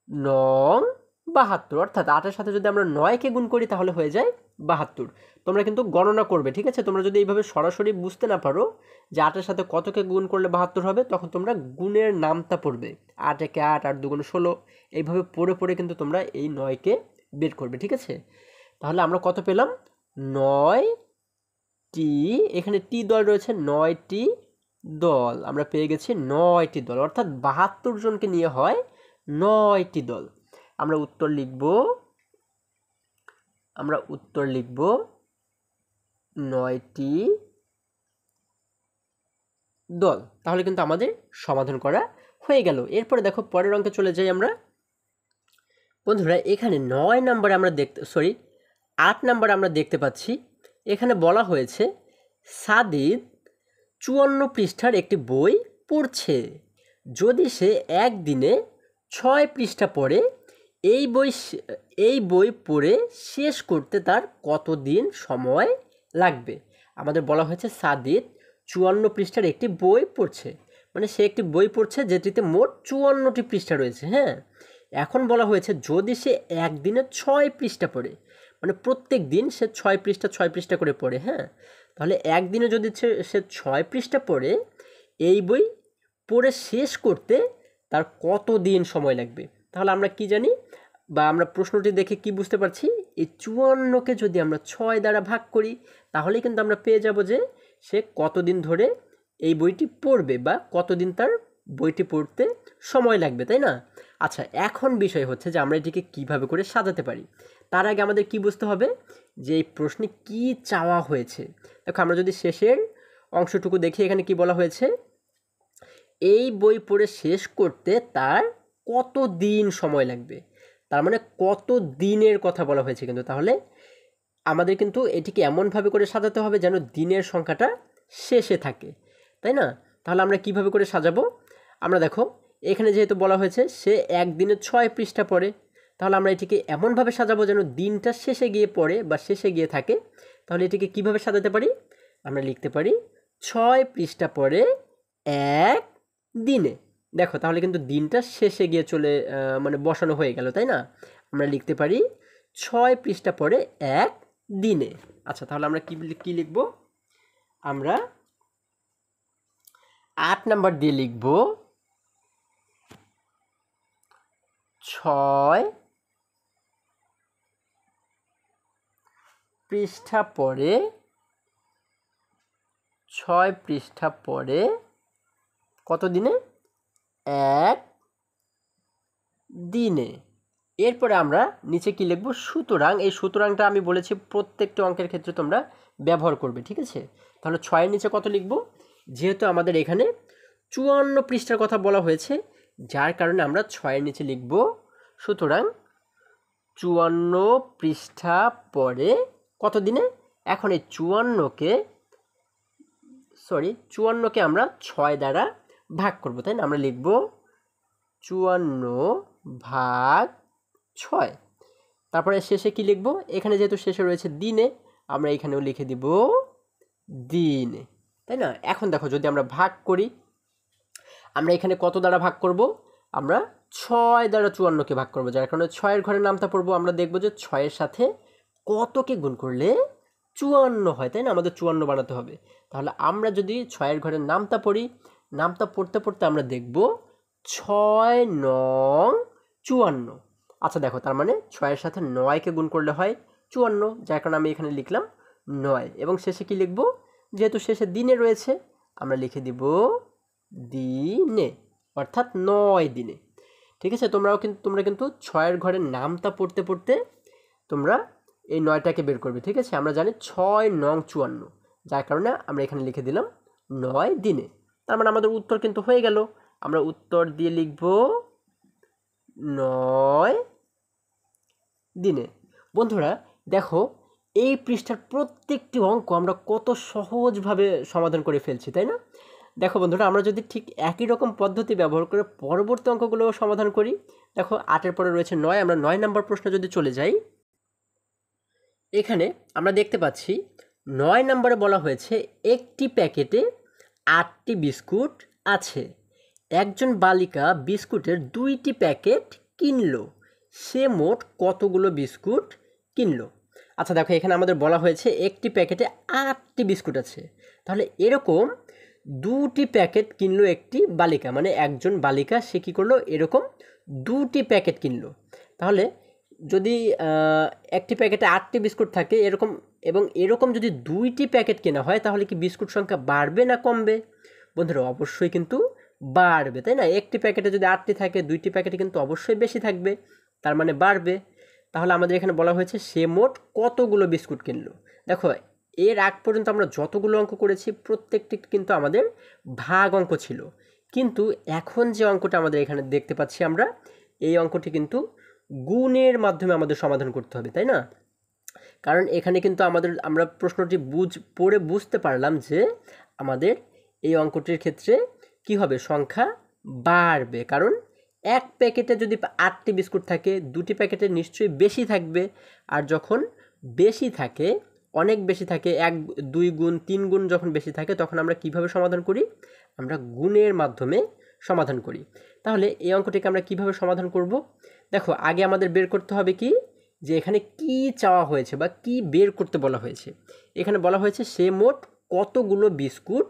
9 72, অর্থাৎ 8-এর সাথে যদি আমরা 9কে গুণ করি তাহলে হয়ে যায় 72। তোমরা কিন্তু গণনা করবে, ঠিক আছে? তোমরা যদি এইভাবে সরাসরি বুঝতে না পারো যে 8-এর সাথে কতকে গুণ করলে 72 হবে, তখন তোমরা গুণের নামটা পড়বে। 8 একে 8, 8 দুগুণে 16, এইভাবে পড়ে পড়ে কিন্তু তোমরা এই 9কে বের করবে, ঠিক আছে? তাহলে আমরা কত পেলাম? 9টি, এখানে টি দল রয়েছে 9টি দল, আমরা পেয়ে গেছি 9টি দল, অর্থাৎ 72 জনকে নিয়ে হয় 9টি দল। আমরা উত্তর লিখব 9টি দল। তাহলে কিন্তু আমাদের সমাধান করা হয়ে গেল। এরপরে দেখো পরের অঙ্কে চলে যাই আমরা। বন্ধুরা এখানে 9 নম্বরে আমরা 8 নম্বরে আমরা দেখতে পাচ্ছি এখানে বলা হয়েছে সাদিদ 54 পৃষ্ঠার একটি বই পড়ছে। যদি সে একদিনে 6 পৃষ্ঠা পড়ে এই বই এই বই পড়ে শেষ করতে তার কতদিন সময় লাগবে? আমাদের বলা হয়েছে সাদিত ৫৪ পৃষ্ঠার একটি বই পড়ছে, মানে সে একটি বই পড়ছে যেটিতে মোট ৫৪টি পৃষ্ঠা রয়েছে। হ্যাঁ, এখন বলা হয়েছে যদি সে একদিনে ৬ পৃষ্ঠা পড়ে, মানে প্রত্যেক দিন সে ৬ পৃষ্ঠা করে পড়ে। হ্যাঁ, তাহলে একদিনে যদি সে ৬ পৃষ্ঠা পড়ে, এই বই পড়ে শেষ করতে তার কত দিন সময় লাগবে? তাহলে আমরা কি জানি, বা আমরা প্রশ্নটি দেখে কি বুঝতে পারছি, এই ৫৪কে যদি আমরা ৬ দ্বারা ভাগ করি তাহলেই কিন্তু আমরা পেয়ে যাব যে সে কতদিন ধরে এই বইটি পড়বে বা কতদিন তার বইটি পড়তে সময় লাগবে, তাই না? আচ্ছা, এখন বিষয় হচ্ছে যে আমরা এটিকে কিভাবে করে সাজাতে পারি। তার আগে আমাদের কি বুঝতে হবে যে এই প্রশ্নে কি চাওয়া হয়েছে। দেখো, আমরা যদি শেষের অংশটুকু দেখি, এখানে কি বলা হয়েছে, এই বই পড়ে শেষ করতে তার কত দিন সময় লাগবে, তার মানে কত দিনের কথা বলা হয়েছে কিন্তু। তাহলে আমাদের কিন্তু এটিকে এমনভাবে করে সাজাতে হবে যেন দিনের সংখ্যাটা শেষে থাকে, তাই না? তাহলে আমরা কিভাবে করে সাজাবো? আমরা দেখো, এখানে যেহেতু বলা হয়েছে সে একদিনে ৬ পৃষ্ঠা পড়ে, তাহলে আমরা এটিকে এমনভাবে সাজাবো যেন দিনটা শেষে গিয়ে পড়ে বা শেষে গিয়ে থাকে। তাহলে এটিকে কিভাবে সাজাতে পারি? আমরা লিখতে পারি ৬ পৃষ্ঠা পড়ে এক দিনে। দেখো, তাহলে কিন্তু দিনটা শেষে গিয়ে মানে বসানো হয়ে গেল, তাই না? আমরা লিখতে পারি ৬ পৃষ্ঠা পড়ে এক দিনে। আচ্ছা, তাহলে আমরা কি লিখব? আমরা ৮ নাম্বার দিয়ে লিখব ৬ পৃষ্ঠা পড়ে ৬ পৃষ্ঠা পড়ে কত দিনে? এক দিনে। এরপরে আমরা নিচে কি লিখব? সুতরাং। এই সুতরাংটা আমি বলেছি প্রত্যেকটা অঙ্কের ক্ষেত্রে তোমরা ব্যবহার করবে, ঠিক আছে? তাহলে ৬-এর নিচে কত লিখব? যেহেতু আমাদের এখানে ৫৪ পৃষ্ঠার কথা বলা হয়েছে, যার কারণে আমরা ৬-এর নিচে লিখব সুতরাং ৫৪ পৃষ্ঠা পরে কত দিনে? এখন এই ৫৪কে আমরা ৬ দ্বারা ভাগ করব, তাই না? আমরা লিখব ৫৪/৬। তারপরে শেষে কি লিখব? এখানে যেহেতু শেষে রয়েছে দিনে, আমরা এখানেও লিখে দিব দিনে, তাই না? এখন দেখো, যদি আমরা ভাগ করি, আমরা এখানে কত দ্বারা ভাগ করব? আমরা ৬ দ্বারা ৫৪কে ভাগ করব, যার কারণে ৬-এর ঘরে নামতা পড়বো। আমরা দেখব যে ৬-এর সাথে কতকে গুণ করলে ৫৪ হয়, তাই না? আমাদের ৫৪ বানাতে হবে। তাহলে আমরা যদি ৬-এর ঘরে নামতা পড়ি, নামতা পড়তে পড়তে আমরা দেখব ৬ নং ৫৪। আচ্ছা দেখো, তার মানে ৬-এর সাথে ৯কে গুণ করলে হয় ৫৪, যার কারণে আমি এখানে লিখলাম ৯। এবং শেষে কি লিখব? যেহেতু শেষে দিনে রয়েছে, আমরা লিখে দিব দিনে, অর্থাৎ ৯ দিনে। ঠিক আছে? তোমরা কিন্তু ৬-এর ঘরের নামতা পড়তে পড়তে তোমরা এই ৯টাকে বের করবে, ঠিক আছে? আমরা জানি ৬ নং ৫৪, যার কারণে আমরা এখানে লিখে দিলাম ৯ দিনে। তার মানে আমাদের উত্তর কিন্তু হয়ে গেল। আমরা উত্তর দিয়ে লিখব ৯ দিনে। বন্ধুরা দেখো, এই পৃষ্ঠার প্রত্যেকটি অঙ্ক আমরা কত সহজভাবে সমাধান করে ফেলছি, তাই না? দেখো বন্ধুরা, আমরা যদি ঠিক একই রকম পদ্ধতি ব্যবহার করে পরবর্তী অঙ্কগুলো সমাধান করি, দেখো ৮-এর পরে রয়েছে ৯, আমরা ৯ নম্বর প্রশ্ন যদি চলে যাই, এখানে আমরা দেখতে পাচ্ছি ৯ নম্বরে বলা হয়েছে একটি প্যাকেটে ৮টি বিস্কুট আছে। একজন বালিকা বিস্কুটের ২টি প্যাকেট কিনলো, সে মোট কতগুলো বিস্কুট কিনলো? আচ্ছা দেখো, এখানে আমাদের বলা হয়েছে একটি প্যাকেটে ৮টি বিস্কুট আছে। তাহলে এরকম ২টি প্যাকেট কিনলো একটি বালিকা, মানে একজন বালিকা সে কী করলো? এরকম ২টি প্যাকেট কিনলো। তাহলে যদি একটি প্যাকেটে ৮টি বিস্কুট থাকে এরকম যদি ২টি প্যাকেট কেনা হয়, তাহলে কি বিস্কুট সংখ্যা বাড়বে না কমবে? বন্ধুরা অবশ্যই কিন্তু বাড়বে, তাই না? একটি প্যাকেটে যদি ৮টি থাকে, ২টি প্যাকেটে কিন্তু অবশ্যই বেশি থাকবে, তার মানে বাড়বে। তাহলে আমাদের এখানে বলা হয়েছে সে মোট কতগুলো বিস্কুট কিনলো। দেখো, এর আগ পর্যন্ত আমরা যতগুলো অঙ্ক করেছি প্রত্যেকটি কিন্তু আমাদের ভাগ অঙ্ক ছিল, কিন্তু এখন যে অঙ্কটা আমাদের এখানে দেখতে পাচ্ছি আমরা, এই অঙ্কটি কিন্তু গুণের মাধ্যমে আমাদের সমাধান করতে হবে, তাই না? কারণ এখানে কিন্তু আমরা প্রশ্নটি পড়ে বুঝতে পারলাম যে আমাদের এই অঙ্কটির ক্ষেত্রে কি হবে? সংখ্যা বাড়বে, কারণ এক প্যাকেটে যদি 8টি বিস্কুট থাকে, 2টি প্যাকেটে নিশ্চয়ই বেশি থাকবে। আর যখন বেশি থাকে, অনেক বেশি থাকে, 1 2 গুণ 3 গুণ যখন বেশি থাকে, তখন আমরা কিভাবে সমাধান করি? আমরা গুণের মাধ্যমে সমাধান করি। তাহলে এই অঙ্কটিকে আমরা কিভাবে সমাধান করব? দেখো, আগে আমাদের বের করতে হবে কি, যে এখানে কি চাওয়া হয়েছে বা কি বের করতে বলা হয়েছে। এখানে বলা হয়েছে সে মোট কতগুলো বিস্কুট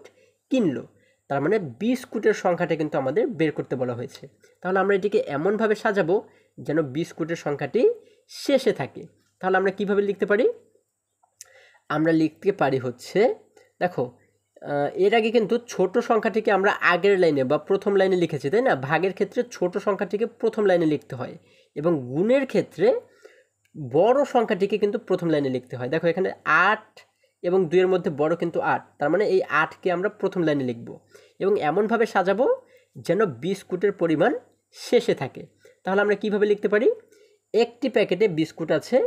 কিনলো। তার মানে বিস্কুটের সংখ্যাটা কিন্তু আমাদের বের করতে বলা হয়েছে। তাহলে আমরা এটিকে এমনভাবে সাজাবো যেন বিস্কুটের সংখ্যাটি শেষে থাকে। তাহলে আমরা কিভাবে লিখতে পারি? আমরা লিখতে পারি হচ্ছে, দেখো, এর আগে কিন্তু ছোট সংখ্যাটিকে আমরা আগের লাইনে বা প্রথম লাইনে লিখেছি, তাই না? ভাগের ক্ষেত্রে ছোট সংখ্যাটিকে প্রথম লাইনে লিখতে হয় এবং গুণের ক্ষেত্রে বড় সংখ্যাটিকে কিন্তু প্রথম লাইনে লিখতে হয়। দেখো, এখানে 8 এবং 2 এর মধ্যে বড় কিন্তু 8, তার মানে এই 8কে আমরা প্রথম লাইনে লিখব এবং এমনভাবে সাজাবো যেন বিস্কুটের পরিমাণ শেষে থাকে। তাহলে আমরা কিভাবে লিখতে পারি? একটি প্যাকেটে বিস্কুট আছে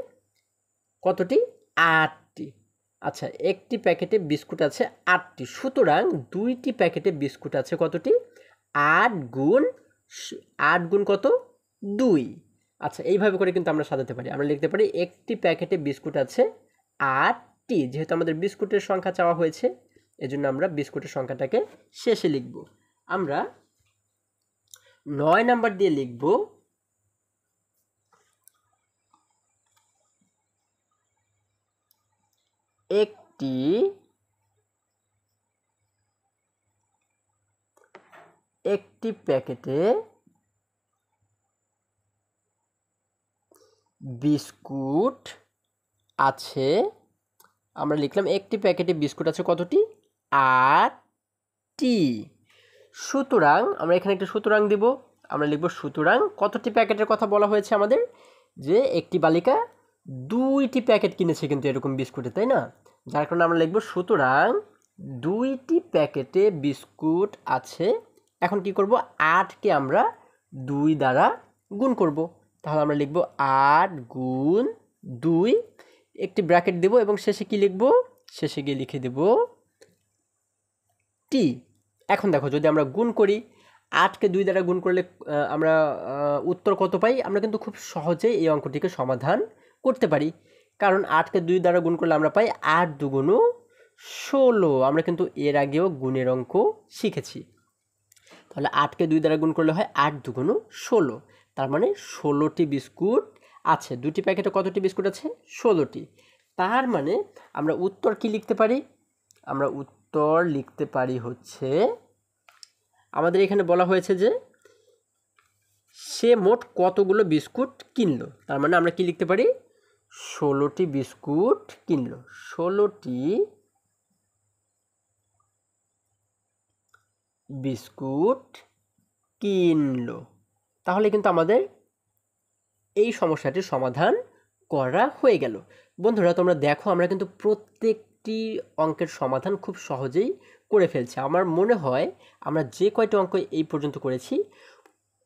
কতটি? 8টি। আচ্ছা, একটি প্যাকেটে বিস্কুট আছে 8টি, সুতরাং 2টি প্যাকেটে বিস্কুট আছে কতটি? 8 গুণ 8 গুণ কত? 2। আচ্ছা, এইভাবে করে কিন্তু আমরা সাজাতে পারি। আমরা লিখতে পারি একটি প্যাকেটে বিস্কুট আছে 8টি। যেহেতু আমাদের বিস্কুটের সংখ্যা চাওয়া হয়েছে, এজন্য আমরা বিস্কুটের সংখ্যাটাকে শেষে লিখব। আমরা 9 নাম্বার দিয়ে লিখব একটি প্যাকেটে বিস্কুট আছে, আমরা লিখলাম একটি প্যাকেটে বিস্কুট আছে কতটি? 8টি। সুতরাং আমরা এখানে একটা সুতরাং দিব। আমরা লিখব সুতরাং কতটি প্যাকেটের কথা বলা হয়েছে আমাদের? যে একটি বালিকা 2টি প্যাকেট কিনেছে কিন্তু এরকম বিস্কুটের, তাই না? যার কারণে আমরা লিখব সুতরাং 2টি প্যাকেটে বিস্কুট আছে। এখন কি করব? 8কে আমরা 2 দ্বারা গুণ করব। তাহলে আমরা লিখব 8 গুণ 2, একটি ব্র্যাকেট দেব এবং শেষে কি লিখব? শেষে গিয়ে লিখে দেব টি। এখন দেখো, যদি আমরা গুণ করি, 8কে 2 দ্বারা গুণ করলে আমরা উত্তর কত পাই? আমরা কিন্তু খুব সহজেই এই অঙ্কটিকে সমাধান করতে পারি, কারণ 8কে 2 দ্বারা গুণ করলে আমরা পাই 8 দুগুণ 16। আমরা কিন্তু এর আগেও গুণের অঙ্ক শিখেছি। তাহলে 8কে 2 দ্বারা গুণ করলে হয় 8 দুগুণ 16। তার মানে 16টি বিস্কুট আছে। 2টি প্যাকেটে কতটি বিস্কুট আছে? 16টি। তার মানে আমরা উত্তর কি লিখতে পারি? আমরা উত্তর লিখতে পারি হচ্ছে, আমাদের এখানে বলা হয়েছে যে সে মোট কতগুলো বিস্কুট কিনলো। তার মানে আমরা কি লিখতে পারি? 16টি বিস্কুট কিনলো। 16টি বিস্কুট কিনলো। তাহলে কিন্তু আমাদের এই সমস্যাটির সমাধান করা হয়ে গেল। বন্ধুরা, তোমরা দেখো, আমরা কিন্তু প্রত্যেকটি অঙ্কের সমাধান খুব সহজেই করে ফেলছি। আমার মনে হয় আমরা যে কয়টি অঙ্ক এই পর্যন্ত করেছি,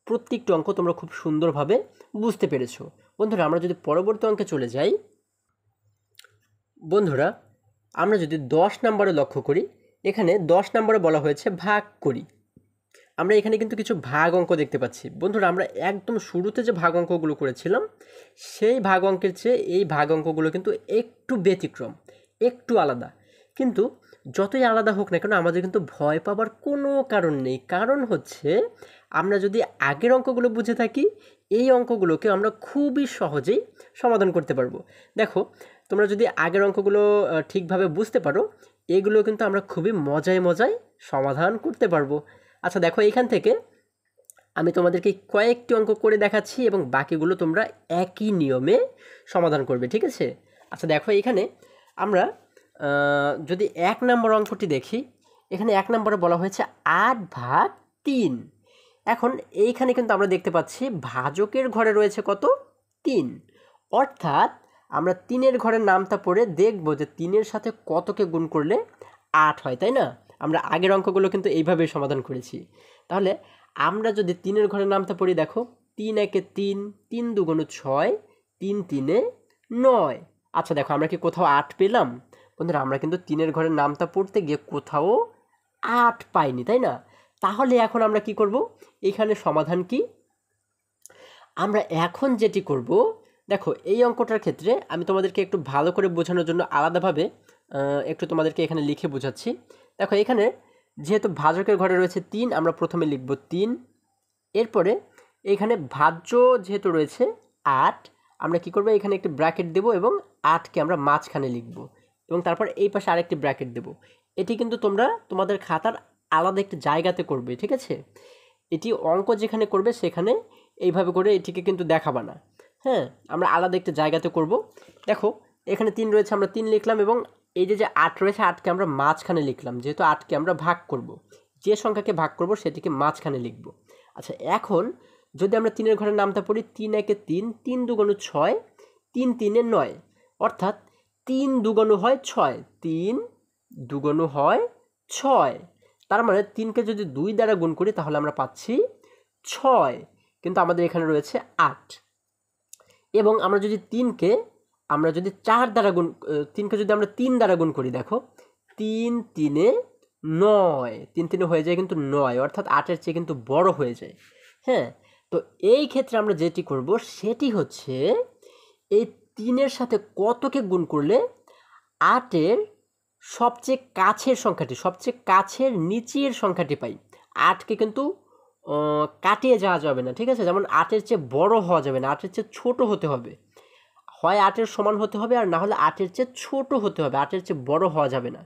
প্রত্যেকটি অঙ্ক তোমরা খুব সুন্দরভাবে বুঝতে পেরেছো। বন্ধুরা, আমরা যদি পরবর্তী অঙ্কে চলে যাই, বন্ধুরা, আমরা যদি 10 নম্বরে লক্ষ্য করি, এখানে 10 নম্বরে বলা হয়েছে ভাগ করি। আমরা এখানে কিন্তু কিছু ভাগ অঙ্ক দেখতে পাচ্ছি। বন্ধুরা, আমরা একদম শুরুতে যে ভাগ অঙ্কগুলো করেছিলাম, সেই ভাগ অঙ্কের চেয়ে এই ভাগ অঙ্কগুলো কিন্তু একটু ব্যতিক্রম, একটু আলাদা। কিন্তু যতই আলাদা হোক না কেন, আমাদের কিন্তু ভয় পাবার কোনো কারণ নেই। কারণ হচ্ছে, আমরা যদি আগের অঙ্কগুলো বুঝে থাকি, এই অঙ্কগুলোকে আমরা খুবই সহজেই সমাধান করতে পারবো। দেখো, তোমরা যদি আগের অঙ্কগুলো ঠিকভাবে বুঝতে পারো, এগুলো কিন্তু আমরা খুবই মজায় মজায় সমাধান করতে পারবো। আচ্ছা দেখো, এখান থেকে আমি তোমাদেরকে কয়েকটি অঙ্ক করে দেখাচ্ছি এবং বাকিগুলো তোমরা একই নিয়মে সমাধান করবে, ঠিক আছে? আচ্ছা দেখো, এখানে আমরা যদি 1 নম্বর অঙ্কটি দেখি, এখানে 1 নম্বরে বলা হয়েছে 8/3। এখন এইখানে কিন্তু আমরা দেখতে পাচ্ছি ভাজকের ঘরে রয়েছে কত? 3। অর্থাৎ আমরা 3-এর ঘরের নামটা পড়ে দেখব যে 3-এর সাথে কতকে গুণ করলে 8 হয়, তাই না? আমরা আগের অঙ্কগুলো কিন্তু এইভাবেই সমাধান করেছি। তাহলে আমরা যদি 3-এর ঘরের নামটা পড়ি, দেখো, 3 একে 3, 3 দুগুণ 6, 3 তিনে 9। আচ্ছা দেখো, আমরা কি কোথাও 8 পেলাম? বন্ধুরা, আমরা কিন্তু 3-এর ঘরের নামটা পড়তে গিয়ে কোথাও 8 পাইনি, তাই না? তাহলে এখন আমরা কি করব? এখানে সমাধান কি? আমরা এখন যেটি করব, দেখো এই অঙ্কটার ক্ষেত্রে আমি তোমাদেরকে একটু ভালো করে বোঝানোর জন্য আলাদাভাবে একটু তোমাদেরকে এখানে লিখে বোঝাচ্ছি। দেখো এখানে যেহেতু ভাজকের ঘরে রয়েছে 3, আমরা প্রথমে লিখব 3। এরপরে এখানে ভাজ্য যেহেতু রয়েছে 8, আমরা কি করব, এখানে একটি ব্র্যাকেট দেব এবং 8কে আমরা মাঝখানে লিখব এবং তারপর এই পাশে আরেকটি ব্র্যাকেট দেব। এটি কিন্তু তোমরা তোমাদের খাতার আলাদা একটি জায়গাতে করবে, ঠিক আছে? এটি অঙ্ক যেখানে করবে সেখানে এইভাবে করে এটিকে কিন্তু দেখাবা না, হ্যাঁ? আমরা আলাদা একটা জায়গাতে করব। দেখো এখানে 3 রয়েছে, আমরা 3 লিখলাম এবং এই যে 8 রয়েছে 8কে আমরা মাঝখানে লিখলাম, যেহেতু 8কে আমরা ভাগ করব, যে সংখ্যাকে ভাগ করব সেটিকে মাঝখানে লিখব। আচ্ছা, এখন যদি আমরা 3-এর ঘরের নামটা পড়ি, 3 একে 3, 3 দুগুণ 6, 3 3-এ 9, অর্থাৎ 3 দুগুণ হয় 6, 3 দুগুণ হয় 6। তার মানে 3কে যদি 2 দ্বারা গুণ করি তাহলে আমরা পাচ্ছি 6, কিন্তু আমাদের এখানে রয়েছে 8। এবং আমরা যদি 3কে 4 দ্বারা গুণ, 3কে যদি আমরা 3 দ্বারা গুণ করি, দেখো 3 3-এ 9, 3 3-এ হয়ে যায় কিন্তু 9, অর্থাৎ 8-এর চেয়ে কিন্তু বড় হয়ে যায়, হ্যাঁ? তো এই ক্ষেত্রে আমরা যেটি করব সেটি হচ্ছে এই 3-এর সাথে কতকে গুণ করলে 8-এর সবচেয়ে কাছের সংখ্যাটি, সবচেয়ে কাছের নিচের সংখ্যাটি পাই। 8কে কিন্তু কাটিয়ে যাওয়া যাবে না, ঠিক আছে? যেমন 8-এর চেয়ে বড় হওয়া যাবে না, 8-এর চেয়ে ছোট হতে হবে, হয় 8-এর সমান হতে হবে আর না হলে 8-এর চেয়ে ছোট হতে হবে, 8-এর চেয়ে বড় হওয়া যাবে না।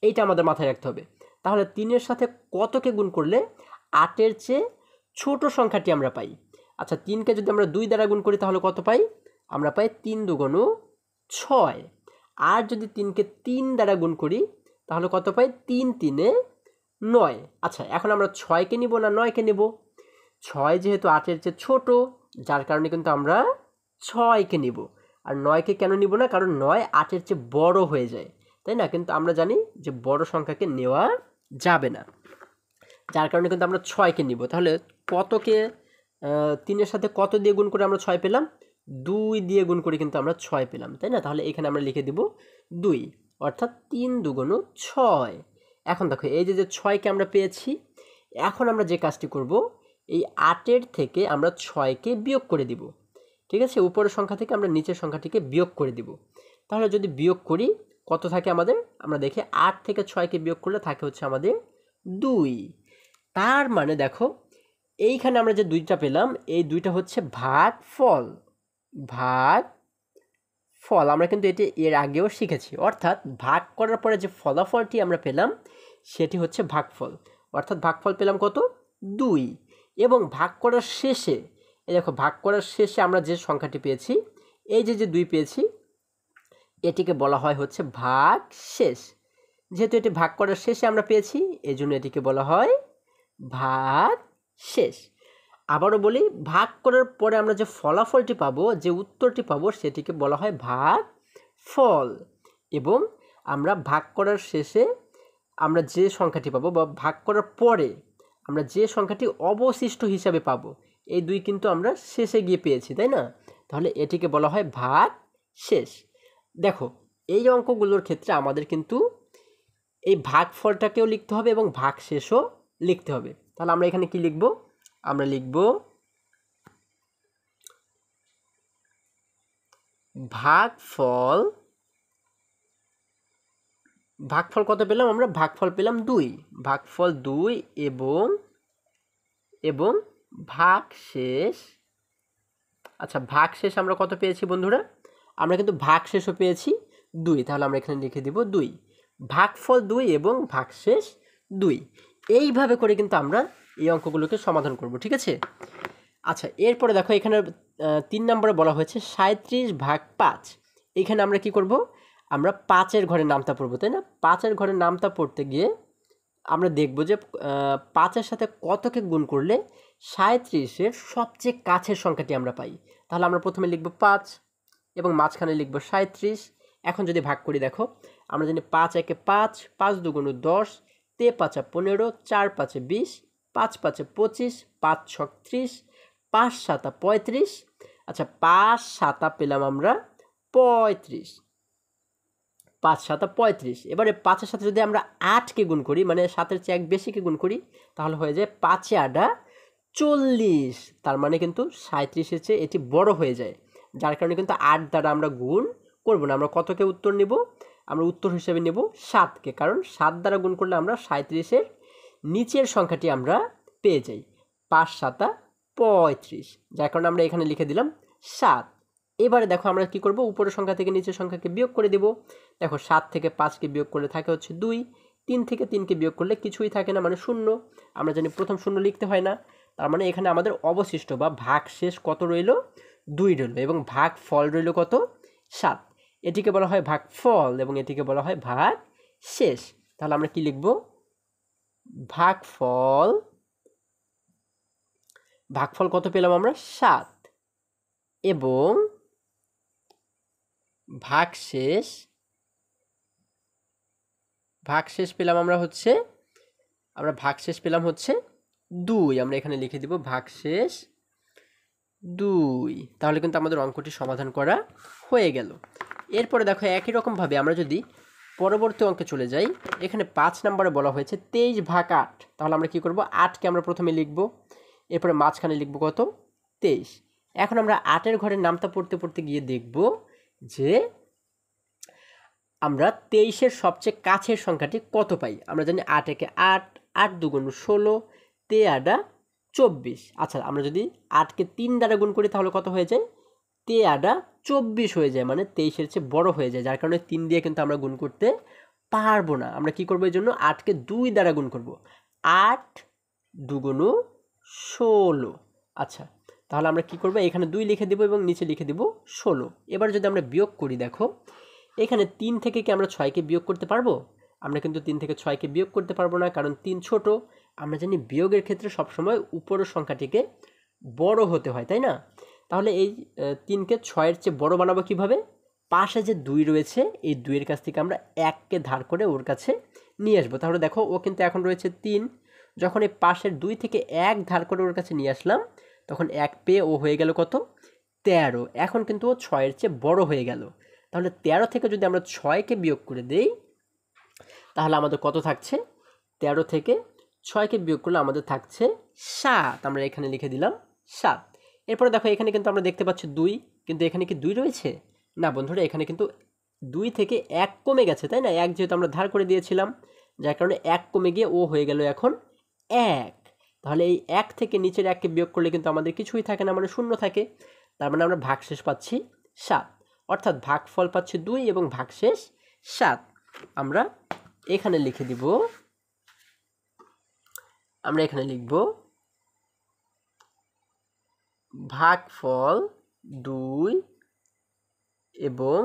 এইটা আমাদের মাথায় রাখতে হবে। তাহলে 3-এর সাথে কতকে গুণ করলে 8-এর চেয়ে ছোট সংখ্যাটি আমরা পাই? আচ্ছা, 3কে যদি আমরা 2 দ্বারা গুণ করি তাহলে কত পাই? আমরা পাই 3 দুগুণ 6। আর যদি 3কে 3 দ্বারা গুণ করি তাহলে কত পাই? 3 3-এ 9। আচ্ছা, এখন আমরা 6কে নিব না 9কে নেব? 6 যেহেতু 8-এর চেয়ে ছোট, যার কারণে কিন্তু আমরা 6কে নিব। আর 9কে কেন নিব না? কারণ 9 8-এর চেয়ে বড় হয়ে যায়, তাই না? কিন্তু আমরা জানি যে বড় সংখ্যাকে নেওয়া যাবে না, যার কারণে কিন্তু আমরা 6কে নিব। তাহলে কতকে 3-এর সাথে কত দিয়ে গুণ করে আমরা 6 পেলাম? 2 দিয়ে গুণ করে কিন্তু আমরা 6 পেলাম, তাই না? তাহলে এখানে আমরা লিখে দিব 2, অর্থাৎ 3 দুগুণ 6। এখন দেখো এই যে 6কে আমরা পেয়েছি, এখন আমরা যে কাজটি করব, এই 8-এর থেকে আমরা 6কে বিয়োগ করে দিব, ঠিক আছে? উপরের সংখ্যা থেকে আমরা নিচের সংখ্যাটিকে বিয়োগ করে দিব। তাহলে যদি বিয়োগ করি কত থাকে আমাদের? আমরা দেখি 8 থেকে 6কে বিয়োগ করলে থাকে হচ্ছে আমাদের 2। তার মানে দেখো এইখানে আমরা যে 2টা পেলাম, এই 2টা হচ্ছে ভাগফল। ভাগফল আমরা কিন্তু এটি এর আগেও শিখেছি, অর্থাৎ ভাগ করার পরে যে ফলাফলটি আমরা পেলাম সেটি হচ্ছে ভাগফল। অর্থাৎ ভাগফল পেলাম কত? 2। এবং ভাগ করার শেষে, এই দেখো ভাগ করার শেষে আমরা যে সংখ্যাটি পেয়েছি, এই যে 2 পেয়েছি, এটিকে বলা হয় হচ্ছে ভাগ শেষ। যেহেতু এটি ভাগ করার শেষে আমরা পেয়েছি, এই জন্য এটিকে বলা হয় ভাগ শেষ। আবারও বলি, ভাগ করার পরে আমরা যে ফলাফলটি পাবো, যে উত্তরটি পাবো, সেটিকে বলা হয় ভাগ ফল। এবং আমরা ভাগ করার শেষে আমরা যে সংখ্যাটি পাবো বা ভাগ করার পরে আমরা যে সংখ্যাটি অবশিষ্ট হিসাবে পাবো, এই 2 কিন্তু আমরা শেষে গিয়ে পেয়েছি, তাই না? তাহলে এটিকে বলা হয় ভাগ শেষ। দেখো এই অঙ্কগুলোর ক্ষেত্রে আমাদের কিন্তু এই ভাগফলটাকেও লিখতে হবে এবং ভাগশেষও লিখতে হবে। তাহলে আমরা এখানে কি লিখব? আমরা লিখব ভাগফল। ভাগফল কত পেলাম আমরা? ভাগফল পেলাম 2, ভাগফল 2 এবং ভাগশেষ। আচ্ছা, ভাগশেষ আমরা কত পেয়েছি বন্ধুরা? আমরা কিন্তু ভাগশেষও পেয়েছি 2, তাহলে আমরা এখানে লিখে দিব 2। ভাগফল 2 এবং ভাগশেষ 2। এইভাবে করে কিন্তু আমরা এই অঙ্কগুলোকে সমাধান করব, ঠিক আছে? আচ্ছা, এরপরে দেখো এখানে 3 নম্বরে বলা হয়েছে 37 ভাগ 5। এইখানে আমরা কি করব? আমরা 5-এর ঘরের নামতা পড়ব, তাই না? 5-এর ঘরের নামতা পড়তে গিয়ে আমরা দেখব যে 5-এর সাথে কতকে গুণ করলে 37-এর সবচেয়ে কাছের সংখ্যাটি আমরা পাই। তাহলে আমরা প্রথমে লিখব 5 এবং মাঝখানে লিখব 37। এখন যদি ভাগ করি, দেখো আমরা জানি 5 একে 5, 5 দুগুণ 10, 3 5 15, 4 5 20, 5 5 25, 5 6 30, 5 7 35। আচ্ছা, 5 7 পেলাম আমরা 35, 5 7 35। এবারে 5-এর সাথে যদি আমরা 8কে গুণ করি, মানে 7-এর চেয়ে 1 বেশিকে গুণ করি, তাহলে হয়ে যায় 5 8 40, তার মানে কিন্তু 37-এর চেয়ে এটি বড় হয়ে যায়, যার কারণে কিন্তু 8 দ্বারা আমরা গুণ করব না। আমরা কতকে উত্তর নিব? আমরা উত্তর হিসেবে নেব 7কে, কারণ 7 দ্বারা গুণ করলে আমরা 37-এর নিচের সংখ্যাটি আমরা পেয়ে যাই, 5 7 35, যার কারণে আমরা এখানে লিখে দিলাম 7। এবারে দেখো আমরা কি করব, উপরের সংখ্যা থেকে নিচের সংখ্যাকে বিয়োগ করে দেব। দেখো 7 থেকে 5কে বিয়োগ করলে থাকে হচ্ছে 2, 3 থেকে 3কে বিয়োগ করলে কিছুই থাকে না, মানে 0। আমরা জানি প্রথম শূন্য লিখতে হয় না, তার মানে এখানে আমাদের অবশিষ্ট বা ভাগশেষ কত রইল? 2 রইল, এবং ভাগ ফল রইল কত? 7। এটিকে বলা হয় ভাগফল এবং এটিকে বলা হয় ভাগ শেষ। তাহলে আমরা কি লিখব? ভাগফল, ভাগফল কত পেলাম আমরা? 7, এবং ভাগশেষ, ভাগশেষ পেলাম আমরা হচ্ছে, আমরা ভাগশেষ পেলাম হচ্ছে 2। আমরা এখানে লিখে দিব ভাগশেষ 2। তাহলে কিন্তু আমাদের অঙ্কটি সমাধান করা হয়ে গেল। এরপরে দেখো একই রকমভাবে আমরা যদি পরবর্তী অঙ্কে চলে যাই, এখানে 5 নম্বরে বলা হয়েছে 23 ভাগ 8। তাহলে আমরা কি করব? 8কে আমরা প্রথমে লিখব, এরপরে মাঝখানে লিখব কত? 23। এখন আমরা 8-এর ঘরের নামটা পড়তে পড়তে গিয়ে দেখব যে আমরা 23-এর সবচেয়ে কাছের সংখ্যাটি কত পাই। আমরা জানি 8 একে 8, 8 2 16, 8 24। আচ্ছা, আমরা যদি 8কে 3 দ্বারা গুণ করি তাহলে কত হয়ে যায়? 24 হয়ে যায়, মানে 23-এর চেয়ে বড় হয়ে যায়, যার কারণে 3 দিয়ে কিন্তু আমরা গুণ করতে পারবো না। আমরা কি করবো? এই জন্য 8কে 2 দ্বারা গুণ করব, 8 2 16। আচ্ছা, তাহলে আমরা কি করবো? এখানে 2 লিখে দেবো এবং নিচে লিখে দেবো 16। এবার যদি আমরা বিয়োগ করি, দেখো এখানে 3 থেকে কি আমরা 6কে বিয়োগ করতে পারবো? আমরা কিন্তু 3 থেকে 6কে বিয়োগ করতে পারবো না, কারণ 3 ছোট। আমরা জানি বিয়োগের ক্ষেত্রে সবসময় উপরের সংখ্যাটিকে বড় হতে হয়, তাই না? তাহলে এই 3কে 6-এর চেয়ে বড় বানাবো কিভাবে? পাশে যে 2 রয়েছে, এই 2-এর কাছ থেকে আমরা 1কে ধার করে ওর কাছে নিয়ে আসবো। তাহলে দেখো ও কিন্তু এখন রয়েছে 3, যখন এই পাশের 2 থেকে 1 ধার করে ওর কাছে নিয়ে আসলাম, তখন 1 পেয়ে ও হয়ে গেল কত? 13। এখন কিন্তু ও 6-এর চেয়ে বড় হয়ে গেল। তাহলে 13 থেকে যদি আমরা 6কে বিয়োগ করে দেই, তাহলে আমাদের কত থাকছে? 13 থেকে 6কে বিয়োগ করলে আমাদের থাকছে 7। আমরা এখানে লিখে দিলাম 7। এরপরে দেখো এখানে কিন্তু আমরা দেখতে পাচ্ছি 2, কিন্তু এখানে কি 2 রয়েছে? না বন্ধুরা, এখানে কিন্তু 2 থেকে 1 কমে গেছে, তাই না? 1 যেহেতু আমরা ধার করে দিয়েছিলাম, যার কারণে 1 কমে গিয়ে ও হয়ে গেল এখন 1। তাহলে এই 1 থেকে নিচের 1কে বিয়োগ করলে কিন্তু আমাদের কিছুই থাকে না, মানে 0 থাকে। তার মানে আমরা ভাগশেষ পাচ্ছি 7, অর্থাৎ ভাগফল পাচ্ছি 2 এবং ভাগশেষ 7। আমরা এখানে লিখে দিব, আমরা এখানে লিখব ভাগফল 2 এবং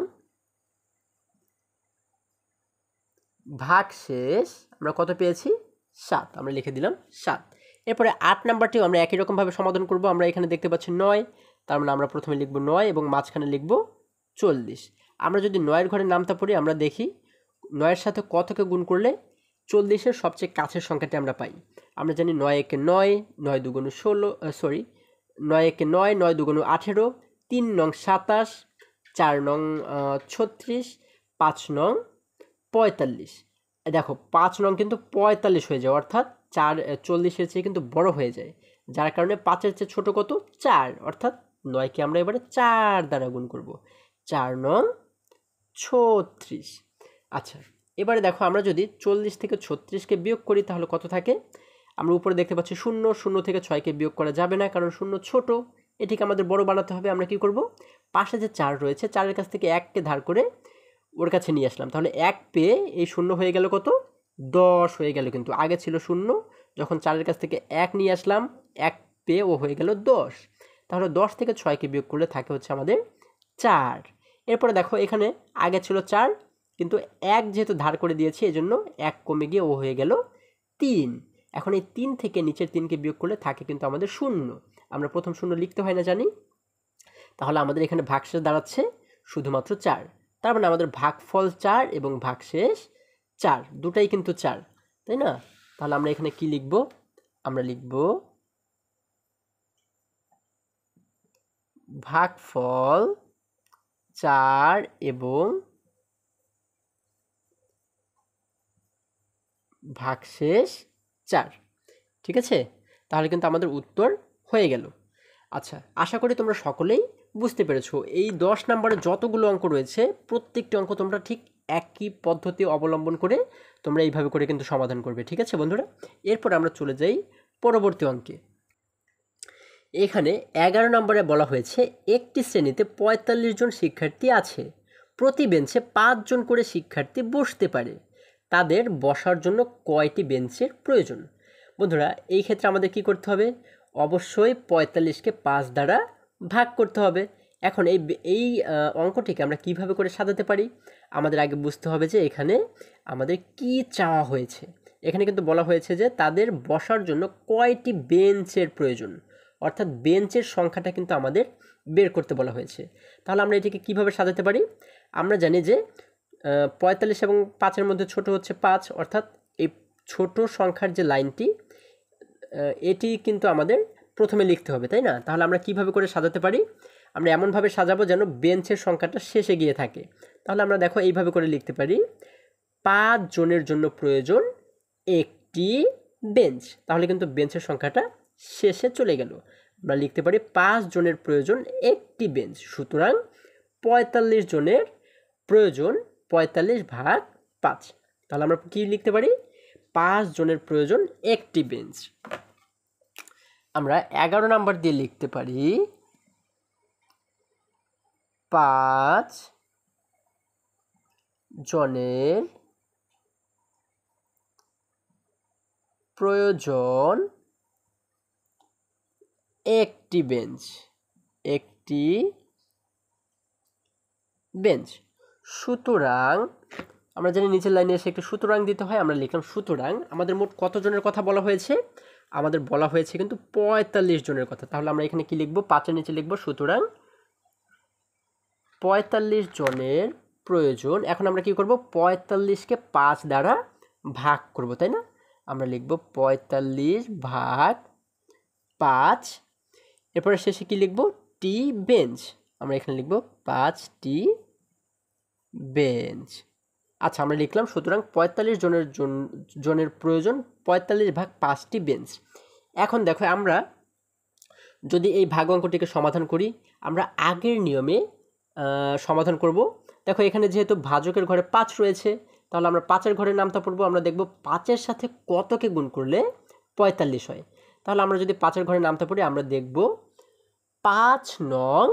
ভাগশেষ আমরা কত পেয়েছি? 7। আমরা লিখে দিলাম 7। এরপরে 8 নাম্বারটিও আমরা একই রকমভাবে সমাধান করব। আমরা এখানে দেখতে পাচ্ছি 9, তার মানে আমরা প্রথমে লিখব 9 এবং মাঝখানে লিখব 40। আমরা যদি 9-এর ঘরের নামটা পড়ি, আমরা দেখি 9-এর সাথে কতকে গুণ করলে 40-এর সবচেয়ে কাছের সংখ্যাটি আমরা পাই। আমরা জানি 9 একে 9, 9 2 16, 9 একে 9, 9 2 18, 3 নং 27, 4 নং 36, 5 নং 45। দেখো 5 নং কিন্তু 45 হয়ে যায়, অর্থাৎ 40-এর চেয়ে কিন্তু বড় হয়ে যায়, যার কারণে 5-এর চেয়ে ছোট কত? 4, অর্থাৎ 9কে আমরা এবারে 4 দ্বারা গুণ করব, 4 নং 36। আচ্ছা, এবারে দেখো আমরা যদি 40 থেকে 36কে বিয়োগ করি তাহলে কত থাকে? আমরা উপরে দেখতে পাচ্ছি 0, 0 থেকে 6কে বিয়োগ করা যাবে না, কারণ 0 ছোট, এটিকে আমাদের বড় বানাতে হবে। আমরা কি করব? পাশে যে 4 রয়েছে, 4-এর কাছ থেকে 1কে ধার করে ওর কাছে নিয়ে আসলাম, তাহলে 1 পেয়ে এই 0 হয়ে গেল কত? 10 হয়ে গেল। কিন্তু আগে ছিল 0, যখন 4-এর কাছ থেকে 1 নিয়ে আসলাম, 1 পেয়ে ও হয়ে গেল 10। তাহলে 10 থেকে 6কে বিয়োগ করলে থাকে হচ্ছে আমাদের 4। এরপরে দেখো এখানে আগে ছিল 4, কিন্তু 1 যেহেতু ধার করে দিয়েছি, এজন্য 1 কমে গিয়ে ও হয়ে গেল 3। এখন এই 3 থেকে নিচের 3কে বিয়োগ করলে থাকে কিন্তু আমাদের 0। আমরা প্রথম 0 লিখতে হয় না জানি, তাহলে আমাদের এখানে ভাগশেষ দাঁড়াচ্ছে শুধুমাত্র 4। তার মানে আমাদের ভাগফল 4 এবং ভাগশেষ 4, দুটাই কিন্তু 4, তাই না? তাহলে আমরা এখানে কি লিখব? আমরা লিখব ভাগফল 4 এবং ভাগশেষ 4। ঠিক আছে? তাহলে কিন্তু আমাদের উত্তর হয়ে গেল। আচ্ছা, আশা করি তোমরা সকলেই বুঝতে পেরেছো। এই 10 নম্বরে যতগুলো অঙ্ক রয়েছে প্রত্যেকটি অঙ্ক তোমরা ঠিক একই পদ্ধতি অবলম্বন করে তোমরা এইভাবে করে কিন্তু সমাধান করবে। ঠিক আছে বন্ধুরা, এরপর আমরা চলে যাই পরবর্তী অঙ্কে। এখানে 11 নম্বরে বলা হয়েছে একটি শ্রেণীতে 45 জন শিক্ষার্থী আছে, প্রতি বেঞ্চে 5 জন করে শিক্ষার্থী বসতে পারে, তাদের বসার জন্য কয়টি বেঞ্চের প্রয়োজন? বন্ধুরা, এই ক্ষেত্রে আমাদের কি করতে হবে? অবশ্যই 45কে 5 দ্বারা ভাগ করতে হবে। এখন এই অঙ্কটিকে আমরা কিভাবে করে সাজাতে পারি? আমাদের আগে বুঝতে হবে যে এখানে আমাদের কি চাওয়া হয়েছে। এখানে কিন্তু বলা হয়েছে যে তাদের বসার জন্য কয়টি বেঞ্চের প্রয়োজন, অর্থাৎ বেঞ্চের সংখ্যাটা কিন্তু আমাদের বের করতে বলা হয়েছে। তাহলে আমরা এটিকে কিভাবে সাজাতে পারি? আমরা জানি যে 45 এবং 5-এর মধ্যে ছোট হচ্ছে 5, অর্থাৎ এই ছোট সংখ্যার যে লাইনটি এটি কিন্তু আমাদের প্রথমে লিখতে হবে, তাই না? তাহলে আমরা কিভাবে করে সাজাতে পারি? আমরা এমনভাবে সাজাবো যেন বেঞ্চের সংখ্যাটা শেষে গিয়ে থাকে। তাহলে আমরা দেখো এইভাবে করে লিখতে পারি, 5 জনের জন্য প্রয়োজন একটি বেঞ্চ। তাহলে কিন্তু বেঞ্চের সংখ্যাটা শেষে চলে গেল। আমরা লিখতে পারি 5 জনের প্রয়োজন একটি বেঞ্চ, সুতরাং 45 জনের প্রয়োজন 45 ভাগ 5। তাহলে আমরা কি লিখতে পারি? 5 জনের প্রয়োজন একটি বেঞ্চ। আমরা 11 নাম্বার দিয়ে লিখতে পারি 5 জনের প্রয়োজন একটি বেঞ্চ, একটি বেঞ্চ। সুতরাং আমরা জানি নিচের লাইনে এসে একটু সুতরাং দিতে হয়, আমরা লিখলাম সুতরাং আমাদের মোট কতজনের কথা বলা হয়েছে? আমাদের বলা হয়েছে কিন্তু 45 জনের কথা। তাহলে আমরা এখানে কি লিখব? 5-এর নিচে লিখব সুতরাং 45 জনের প্রয়োজন। এখন আমরা কি করব? 45কে 5 দ্বারা ভাগ করব, তাই না? আমরা লিখব 45 ভাগ 5। এরপরে শেষে কি লিখব? টি বেঞ্চ। আমরা এখানে লিখব 5টি বেঞ্চ। আচ্ছা, আমরা লিখলাম সুতরাং 45 জনের প্রয়োজন 45 ভাগ 5টি বেঞ্চ। এখন দেখো, আমরা যদি এই ভাগ অঙ্কটিকে সমাধান করি, আমরা আগের নিয়মে সমাধান করব। দেখো, এখানে যেহেতু ভাজকের ঘরে 5 রয়েছে, তাহলে আমরা 5-এর ঘরে নামতা পড়বো। আমরা দেখব 5-এর সাথে কতকে গুণ করলে 45 হয়। তাহলে আমরা যদি 5-এর ঘরে নামতা পড়ি, আমরা দেখব 5 নং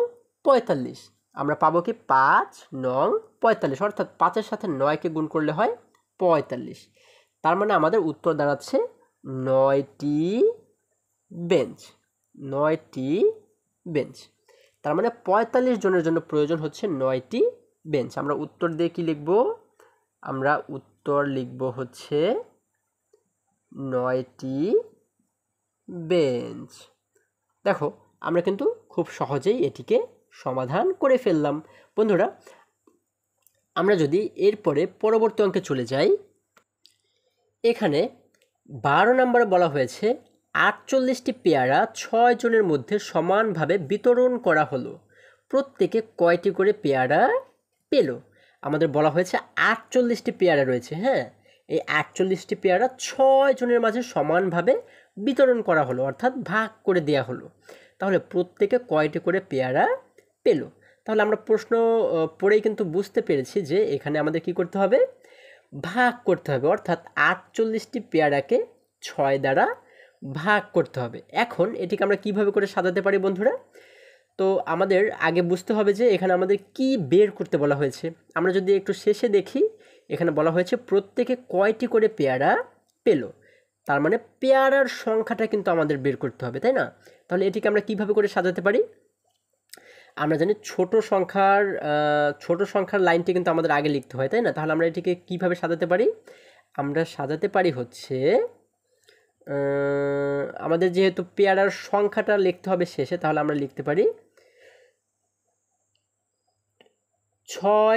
45। আমরা পাবো কি? 5 নং 45, অর্থাৎ 5-এর সাথে 9কে গুণ করলে হয় 45। তার মানে আমাদের উত্তর দাঁড়াচ্ছে 9টি বেঞ্চ, 9টি বেঞ্চ। তার মানে 45 জনের জন্য প্রয়োজন হচ্ছে 9টি বেঞ্চ। আমরা উত্তর দিয়ে কি লিখব? আমরা উত্তর লিখব হচ্ছে 9টি বেঞ্চ। দেখো, আমরা কিন্তু খুব সহজেই এটিকে সমাধান করে ফেললাম। বন্ধুরা, আমরা যদি এরপরে পরবর্তী অঙ্কে চলে যাই, এখানে 12 নম্বরে বলা হয়েছে 48টি পেয়ারা 6 জনের মধ্যে সমানভাবে বিতরণ করা হলো, প্রত্যেকে কয়টি করে পেয়ারা পেল? আমাদের বলা হয়েছে 48টি পেয়ারা রয়েছে। হ্যাঁ, এই 48টি পেয়ারা 6 জনের মাঝে সমানভাবে বিতরণ করা হলো, অর্থাৎ ভাগ করে দেয়া হলো। তাহলে প্রত্যেকে কয়টি করে পেয়ারা পেল? তাহলে আমরা প্রশ্ন পড়েই কিন্তু বুঝতে পেরেছি যে এখানে আমাদের কি করতে হবে? ভাগ করতে হবে, অর্থাৎ 48টি পেয়ারাকে 6 দ্বারা ভাগ করতে হবে। এখন এটিকে আমরা কিভাবে করে সাজাতে পারি বন্ধুরা? তো আমাদের আগে বুঝতে হবে যে এখানে আমাদের কি বের করতে বলা হয়েছে। আমরা যদি একটু শেষে দেখি, এখানে বলা হয়েছে প্রত্যেকে কয়টি করে পেয়ারা পেল। তার মানে পেয়ারার সংখ্যাটা কিন্তু আমাদের বের করতে হবে, তাই না? তাহলে এটিকে আমরা কিভাবে করে সাজাতে পারি? আমরা জানি ছোট সংখ্যার লাইনটি কিন্তু আমাদের আগে লিখতে হয়, তাই না? তাহলে আমরা এটিকে কিভাবে সাজাতে পারি? আমরা সাজাতে পারি হচ্ছে, আমাদের যেহেতু পেয়ারার সংখ্যাটা লিখতে হবে শেষে, তাহলে আমরা লিখতে পারি 6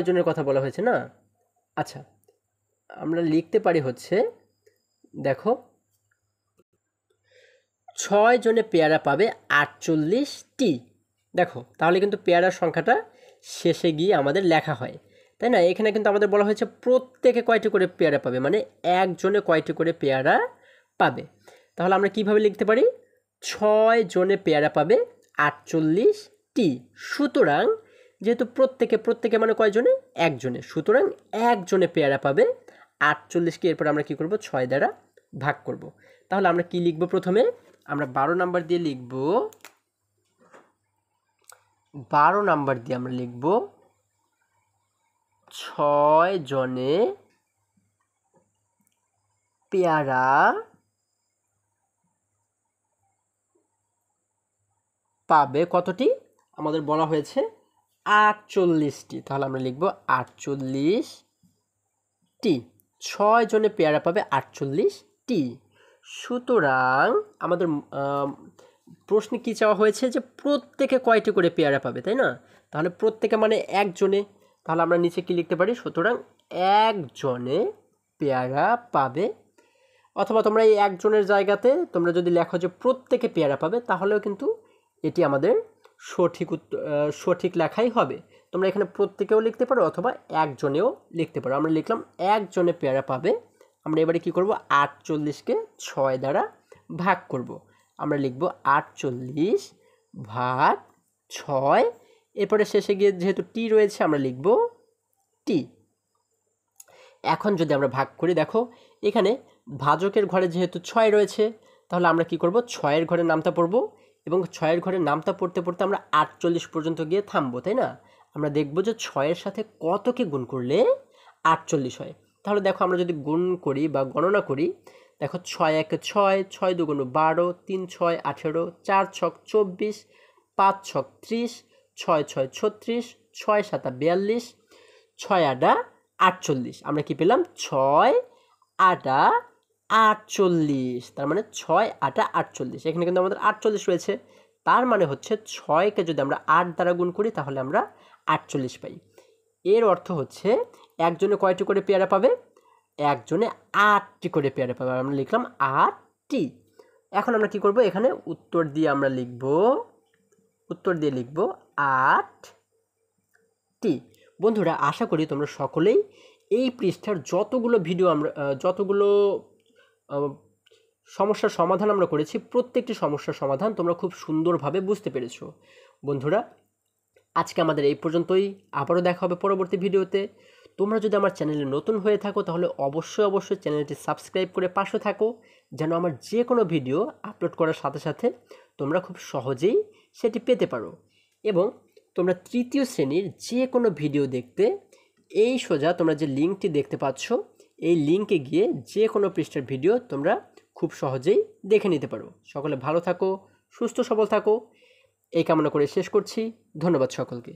জনের কথা বলা হয়েছে না? আচ্ছা, আমরা লিখতে পারি হচ্ছে, দেখো, 6 জনে পেয়ারা পাবে 48টি। দেখো, তাহলে কিন্তু পেয়ারার সংখ্যাটা শেষে গিয়ে আমাদের লেখা হয়, তাই না? এখানে কিন্তু আমাদের বলা হয়েছে প্রত্যেকে কয়টি করে পেয়ারা পাবে, মানে একজনে কয়টি করে পেয়ারা পাবে। তাহলে আমরা কিভাবে লিখতে পারি? 6 জনে পেয়ারা পাবে 48টি। সুতরাং যেহেতু প্রত্যেকে মানে কয়জনে? একজনে, সুতরাং একজনে পেয়ারা পাবে 48কে। এরপর আমরা কি করব? 6 দ্বারা ভাগ করব। তাহলে আমরা কি লিখব? প্রথমে আমরা 12 নাম্বার দিয়ে লিখব, 12 নাম্বার দিয়ে আমরা লিখব 6 জনে পেয়ারা পাবে কতটি? আমাদের বলা হয়েছে 48টি। তাহলে আমরা লিখব 48টি। 6 জনে পেয়ারা পাবে 48টি। সুতরাং আমাদের প্রশ্নে কি চাওয়া হয়েছে? যে প্রত্যেকে কয়টি করে পেয়ারা পাবে, তাই না? তাহলে প্রত্যেকে মানে একজনে। তাহলে আমরা নিচে কি লিখতে পারি? সুতরাং একজনে পেয়ারা পাবে। অথবা তোমরা এই একজনের জায়গাতে তোমরা যদি লেখো যে প্রত্যেকে পেয়ারা পাবে, তাহলেও কিন্তু এটি আমাদের সঠিক লেখাই হবে। তোমরা এখানে প্রত্যেকেও লিখতে পারো অথবা একজনেও লিখতে পারো। আমরা লিখলাম একজনে পেয়ারা পাবে। আমরা এবারে কি করব? 48কে 6 দ্বারা ভাগ করব। আমরা লিখব 48 ভাগ 6। এরপরে শেষে গিয়ে যেহেতু টি রয়েছে আমরা লিখব টি। এখন যদি আমরা ভাগ করি, দেখো এখানে ভাজকের ঘরে যেহেতু 6 রয়েছে, তাহলে আমরা কি করব? 6-এর ঘরে নামতা পড়ব এবং 6-এর ঘরে নামতা পড়তে পড়তে আমরা 48 পর্যন্ত গিয়ে থামবো, তাই না? আমরা দেখব যে 6-এর সাথে কতকে গুণ করলে 48 হয়। তাহলে দেখো আমরা যদি গুণ করি বা গণনা করি, দেখো 6 1 6, 6 2 12, 3 6 18, 4 6 24, 5 6 30, 6 6 36, 6 7 42, 6 8 48। আমরা কি পেলাম? 6 8 48। তার মানে 6 8 48। এখানে কিন্তু আমাদের 48 রয়েছে। তার মানে হচ্ছে 6কে যদি আমরা 8 দ্বারা গুণ করি তাহলে আমরা 48 পাই। এর অর্থ হচ্ছে একজনে কয়টি করে পেয়ারা পাবে? একজনে 8টি করে পেয়ারা পাবে। আমরা লিখলাম 8টি। এখন আমরা কি করব? এখানে উত্তর দিয়ে লিখব 8টি। বন্ধুরা, আশা করি তোমরা সকলেই এই পৃষ্ঠার যতগুলো সমস্যার সমাধান আমরা করেছি, প্রত্যেকটি সমস্যার সমাধান তোমরা খুব সুন্দরভাবে বুঝতে পেরেছো। বন্ধুরা, আজকে আমাদের এই পর্যন্তই। আবারও দেখা হবে পরবর্তী ভিডিওতে। তোমরা যদি আমার চ্যানেলে নতুন হয়ে থাকো তাহলে অবশ্যই চ্যানেলটি সাবস্ক্রাইব করে পাশে থাকো, যেন আমার যে কোনো ভিডিও আপলোড করার সাথে সাথে তোমরা খুব সহজেই সেটি পেতে পারো। এবং তোমরা তৃতীয় শ্রেণীর যে কোনো ভিডিও দেখতে এই সোজা তোমরা যে লিঙ্কটি দেখতে পাচ্ছ, এই লিঙ্কে গিয়ে যে কোনো পৃষ্ঠার ভিডিও তোমরা খুব সহজেই দেখে নিতে পারো। সকলে ভালো থাকো, সুস্থ সবল থাকো, এই কামনা করে শেষ করছি। ধন্যবাদ সকলকে।